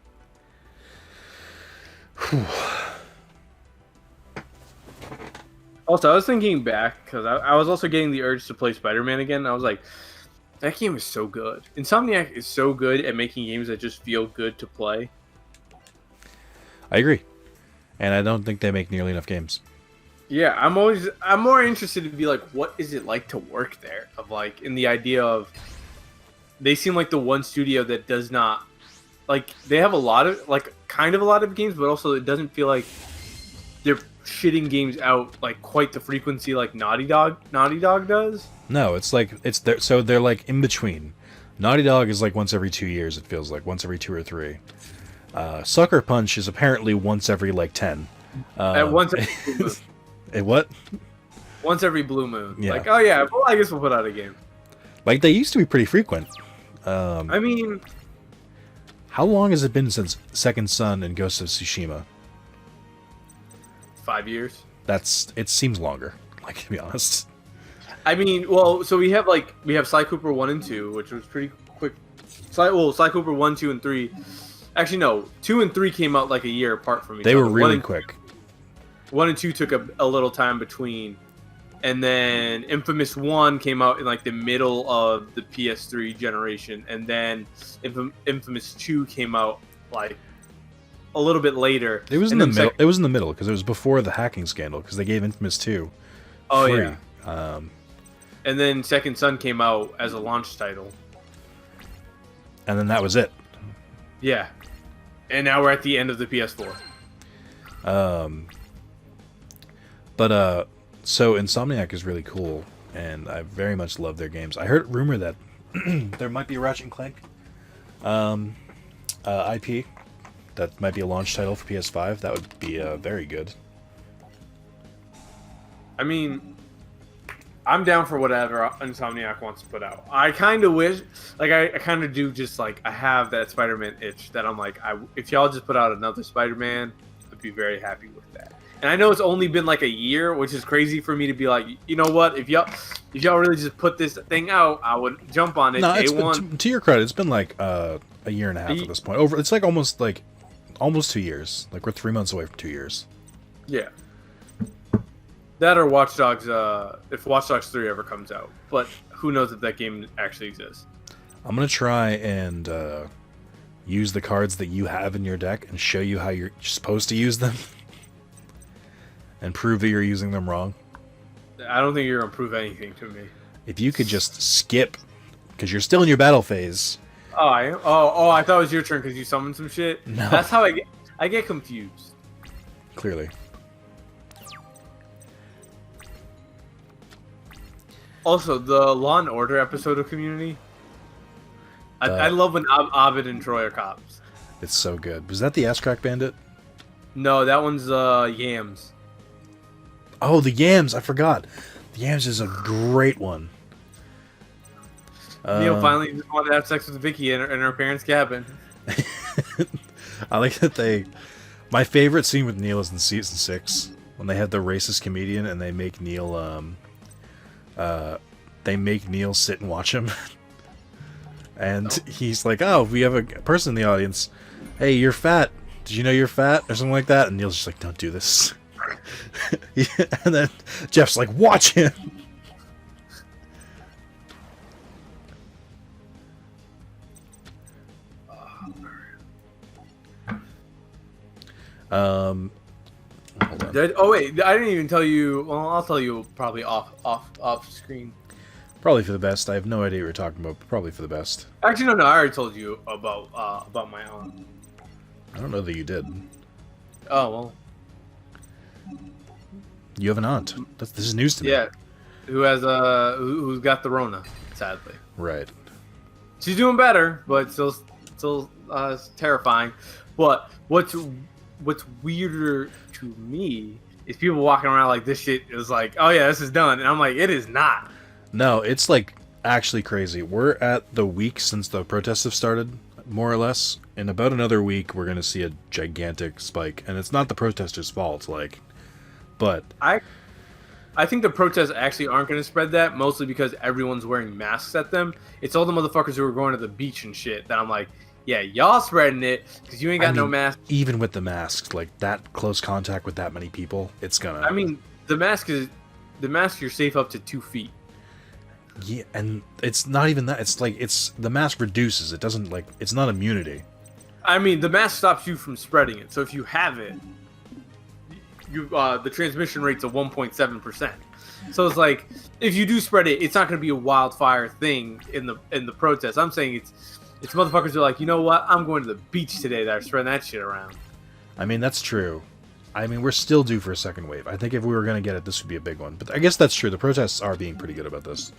Also, I was thinking back, because I was also getting the urge to play Spider-Man again. I was like, that game is so good. Insomniac is so good at making games that just feel good to play. I agree. And I don't think they make nearly enough games. Yeah, I'm more interested to be like, what is it like to work there? Of like, in the idea of, they seem like the one studio that does not, like, they have a lot of, like, kind of a lot of games, but also it doesn't feel like they're shitting games out like quite the frequency like Naughty Dog does. No, it's like so they're like in between. Naughty Dog is like once every 2 years. It feels like once every 2 or 3. Sucker Punch is apparently once every like 10. At once every blue moon. What? Once every blue moon. Yeah. Like, oh yeah, well, I guess we'll put out a game. Like they used to be pretty frequent. I mean, How long has it been since Second Son and Ghost of Tsushima? 5 years. It seems longer. Like, to be honest. I mean, well, so we have Sly Cooper 1 and 2, which was pretty quick. Sly Cooper 1, 2, and 3. Actually, no, 2 and 3 came out like a year apart from each other. They were really quick. 1 and 2 took a little time between, and then Infamous 1 came out in like the middle of the PS3 generation, and then Infamous 2 came out like a little bit later. It was in the middle. It was in the middle because it was before the hacking scandal. Because they gave Infamous 2 oh free. Yeah. And then Second Son came out as a launch title. And then that was it. Yeah. And now we're at the end of the PS4. So Insomniac is really cool, and I very much love their games. I heard rumor that there might be a Ratchet and Clank IP that might be a launch title for PS5. That would be very good. I mean, I'm down for whatever Insomniac wants to put out. I kind of wish, like, I kind of do just, like, I have that Spider-Man itch that I'm like, if y'all just put out another Spider-Man, I'd be very happy with that. And I know it's only been, like, a year, which is crazy for me to be like, you know what, if y'all really just put this thing out, I would jump on it. No, it's been, to your credit, it's been, like, a year and a half at this point. It's, like, almost 2 years. Like, we're 3 months away from 2 years. Yeah. That or Watch Dogs, if Watch Dogs 3 ever comes out. But who knows if that game actually exists. I'm going to try and use the cards that you have in your deck and show you how you're supposed to use them. And prove that you're using them wrong. I don't think you're going to prove anything to me. If you could just skip, because you're still in your battle phase. Oh, I thought it was your turn because you summoned some shit? No. That's how I get confused. Clearly. Also, the Law and Order episode of Community. I love when Abed and Troy are cops. It's so good. Was that the Ass Crack Bandit? No, that one's Yams. Oh, the Yams! I forgot. The Yams is a great one. Neil finally just wanted to have sex with Vicky in her parents' cabin. I like that my favorite scene with Neil is in season 6 when they have the racist comedian and they make Neil sit and watch him. And he's like, "Oh, we have a person in the audience. Hey, you're fat. Did you know you're fat?" Or something like that. And Neil's just like, "Don't do this." And then Jeff's like, "Watch him." Hold on. Oh wait, I didn't even tell you. Well, I'll tell you probably off screen. Probably for the best. I have no idea what you're talking about, but probably for the best. Actually, no, I already told you about my aunt. I don't know that you did. Oh well. You have an aunt. This is news to me. Yeah, who's got the Rona, sadly. Right. She's doing better, but still terrifying. But what's weirder to me is people walking around like this shit is like, oh yeah, this is done, and I'm like, it is not. No, it's like actually crazy. We're at the week since the protests have started, more or less. In about another week, we're gonna see a gigantic spike, and it's not the protesters' fault, but I think the protests actually aren't going to spread that, mostly because everyone's wearing masks at them. It's all the motherfuckers who are going to the beach and shit that I'm like, yeah, y'all spreading it because you ain't got no mask. Even with the masks, like that close contact with that many people, it's gonna. I mean, the mask you're safe up to 2 feet. Yeah, and it's not even that. It's like the mask reduces. It doesn't it's not immunity. I mean, the mask stops you from spreading it. So if you have it, the transmission rate's a 1.7%. So it's like if you do spread it, it's not going to be a wildfire thing in the protest. I'm saying it's motherfuckers are like, you know what? I'm going to the beach today. That are spreading that shit around. I mean, that's true. I mean, we're still due for a second wave. I think if we were going to get it, this would be a big one. But I guess that's true. The protests are being pretty good about this.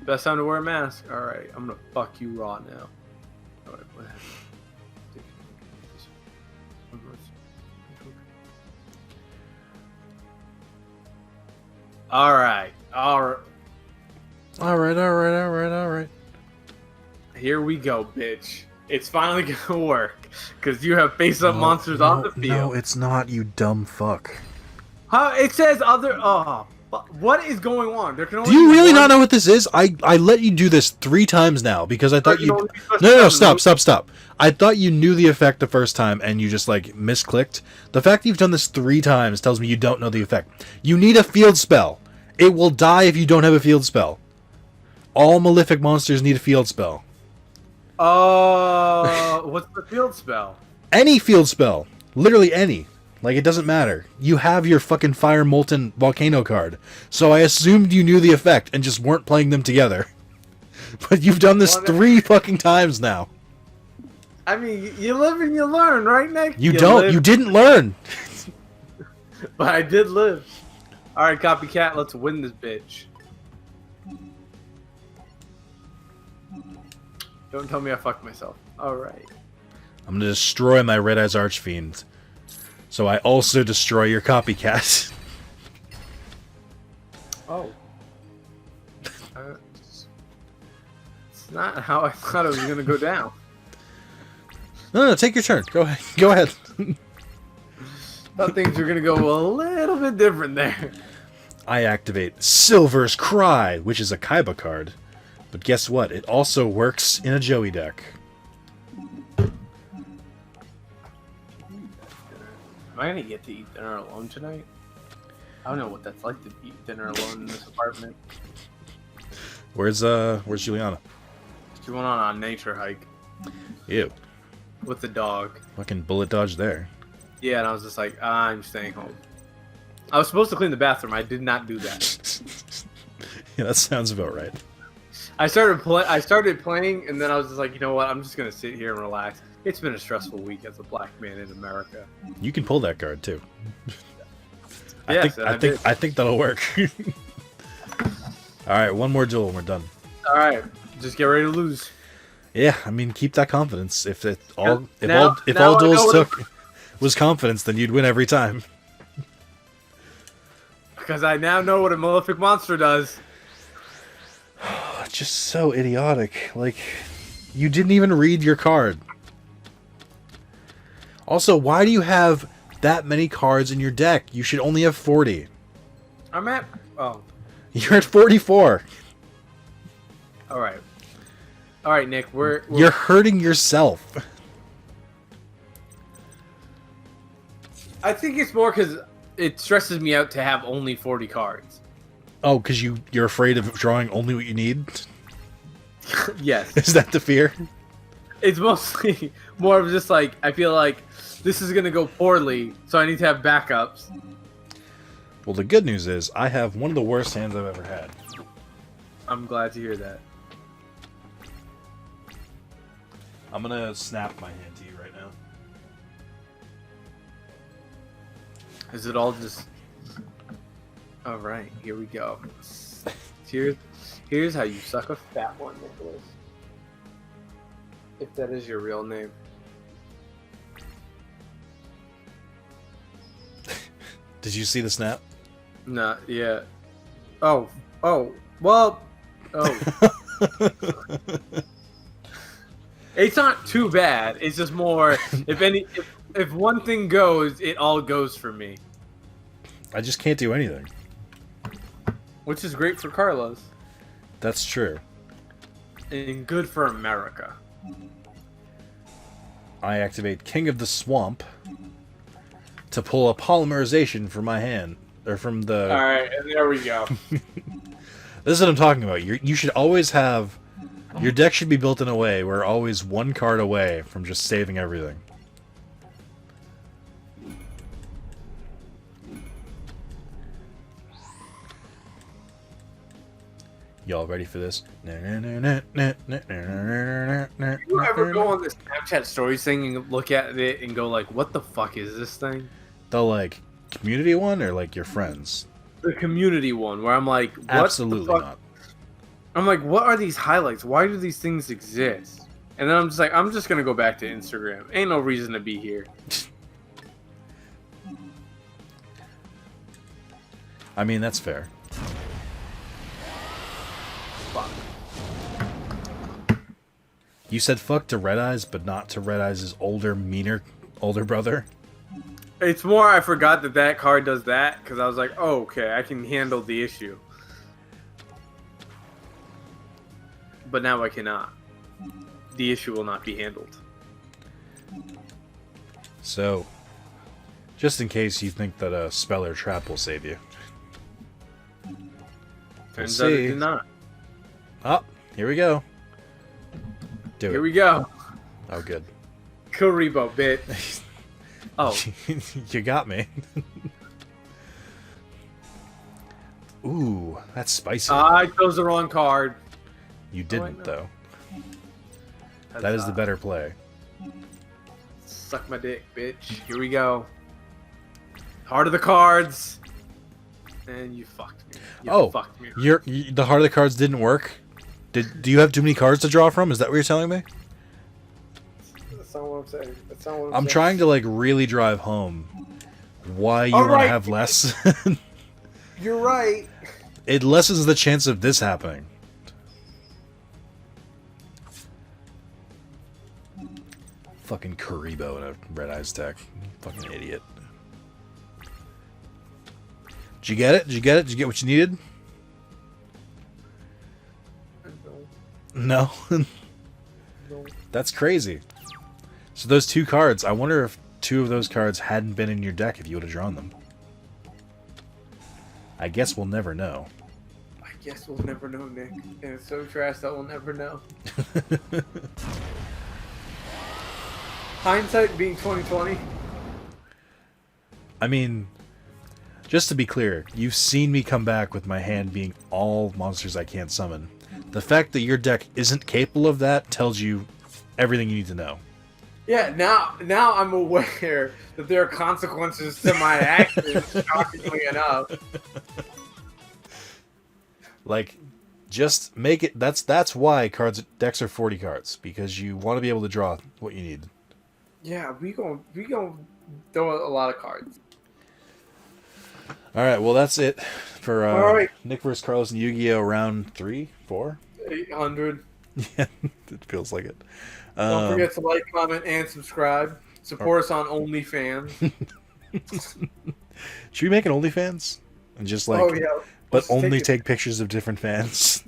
Best time to wear a mask. All right, I'm gonna fuck you raw now. All right, what happened? All right. Here we go, bitch. It's finally gonna work because you have face-up monsters on the field. No, it's not, you dumb fuck. How it says other? Oh, what is going on? There can only do you be really one... not know what this is? I let you do this 3 times now because I thought you. No, stop. I thought you knew the effect the first time and you just like misclicked. The fact that you've done this 3 times tells me you don't know the effect. You need a field spell. It will die if you don't have a field spell. All malefic monsters need a field spell. What's the field spell? Any field spell. Literally any. Like, it doesn't matter. You have your fucking Fire Molten Volcano card. So I assumed you knew the effect and just weren't playing them together. But you've done this 3 fucking times now. I mean, you live and you learn, right, Nick? You don't. Live. You didn't learn. But I did live. Alright, copycat, let's win this bitch. Don't tell me I fucked myself. Alright. I'm gonna destroy my Red Eyes Archfiend. So I also destroy your copycat. Oh. It's not how I thought it was gonna go down. No, take your turn. Go ahead. Go ahead. Thought things were gonna go a little bit different there. I activate Silver's Cry, which is a Kaiba card. But guess what? It also works in a Joey deck. Am I gonna get to eat dinner alone tonight? I don't know what that's like to eat dinner alone in this apartment. Where's Juliana? She went on a nature hike. Ew. With the dog. Fucking bullet dodge there. Yeah, and I was just like, I'm staying home. I was supposed to clean the bathroom. I did not do that. Yeah, that sounds about right. I started playing, and then I was just like, you know what? I'm just gonna sit here and relax. It's been a stressful week as a black man in America. You can pull that card too. I think that'll work. All right, one more duel and we're done. All right, just get ready to lose. Yeah, I mean, keep that confidence. If all duels was confidence, then you'd win every time. Because I now know what a malefic monster does. Just so idiotic. Like, you didn't even read your card. Also, why do you have that many cards in your deck? You should only have 40. I'm at... Oh. You're at 44. Alright. Alright, Nick, You're hurting yourself. I think it's more because it stresses me out to have only 40 cards. Oh, because you're afraid of drawing only what you need? Yes. Is that the fear? It's mostly more of just like, I feel like this is going to go poorly, so I need to have backups. Well, the good news is I have one of the worst hands I've ever had. I'm glad to hear that. I'm going to snap my hand to you right now. Is it all just... Alright, here we go. Here's how you suck a fat one, Nicholas. If that is your real name. Did you see the snap? Nah, yeah. Oh, well, It's not too bad. It's just more, if one thing goes, it all goes for me. I just can't do anything. Which is great for Carlos. That's true. And good for America. I activate King of the Swamp to pull a polymerization from my hand. Or from the... Alright, and there we go. This is what I'm talking about. You should always have... Your deck should be built in a way where always one card away from just saving everything. Y'all ready for this? You ever go on the Snapchat stories thing and look at it and go like, "What the fuck is this thing?" The like community one or like your friends? The community one, where I'm like, "What Absolutely the fuck?" not. I'm like, "What are these highlights? Why do these things exist?" And then I'm just like, "I'm just gonna go back to Instagram. Ain't no reason to be here." I mean, that's fair. Fuck. You said fuck to Red Eyes, but not to Red Eyes' older, meaner older brother. It's more I forgot that card does that because I was like, "Oh, okay, I can handle the issue." But now I cannot. The issue will not be handled. So, just in case you think that a spell or trap will save you. Turns out it did not. Oh, here we go. Do Here it. we go. Oh, good. Karibo, bitch. Oh. You got me. Ooh, that's spicy. I chose the wrong card. You didn't, though. That's That is the better play. Suck my dick, bitch. Here we go. Heart of the cards. And you fucked me. You fucked me. The heart of the cards didn't work? Do you have too many cards to draw from? Is that what you're telling me? That's not what I'm saying. That's not what I'm I'm saying. trying to like really drive home why you want to have less. You're right. It lessens the chance of this happening. Fucking Karibo in a Red Eyes deck. Fucking idiot. Did you get it? Did you get it? Did you get what you needed? No. No. That's crazy. So those two cards, I wonder if two of those cards hadn't been in your deck if you would have drawn them. I guess we'll never know. I guess we'll never know, Nick. And it's so trash that we'll never know. Hindsight being 2020. I mean, just to be clear, you've seen me come back with my hand being all monsters I can't summon. The fact that your deck isn't capable of that tells you everything you need to know. Yeah, now I'm aware that there are consequences to my actions, shockingly enough. Like, just make it. That's why decks are 40 cards, because you want to be able to draw what you need. Yeah, we gon' throw a lot of cards. All right, well that's it for All right. Nick vs. Carlos and Yu-Gi-Oh! Round 3, 4. 800. Yeah, it feels like it. Don't forget to like, comment, and subscribe. Support us on OnlyFans. Should we make an OnlyFans and just like, but only take pictures of different fans?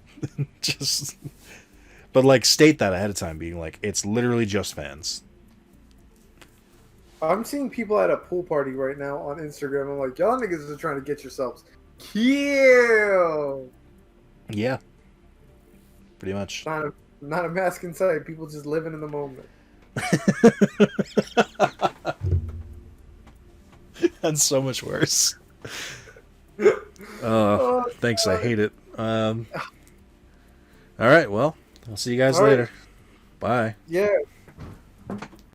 But like state that ahead of time, being like, it's literally just fans. I'm seeing people at a pool party right now on Instagram. I'm like, y'all niggas are trying to get yourselves killed. Yeah. Pretty much. Not a mask in sight. People just living in the moment. That's so much worse. Thanks, I hate it. All right, well, I'll see you guys later. Bye. Yeah.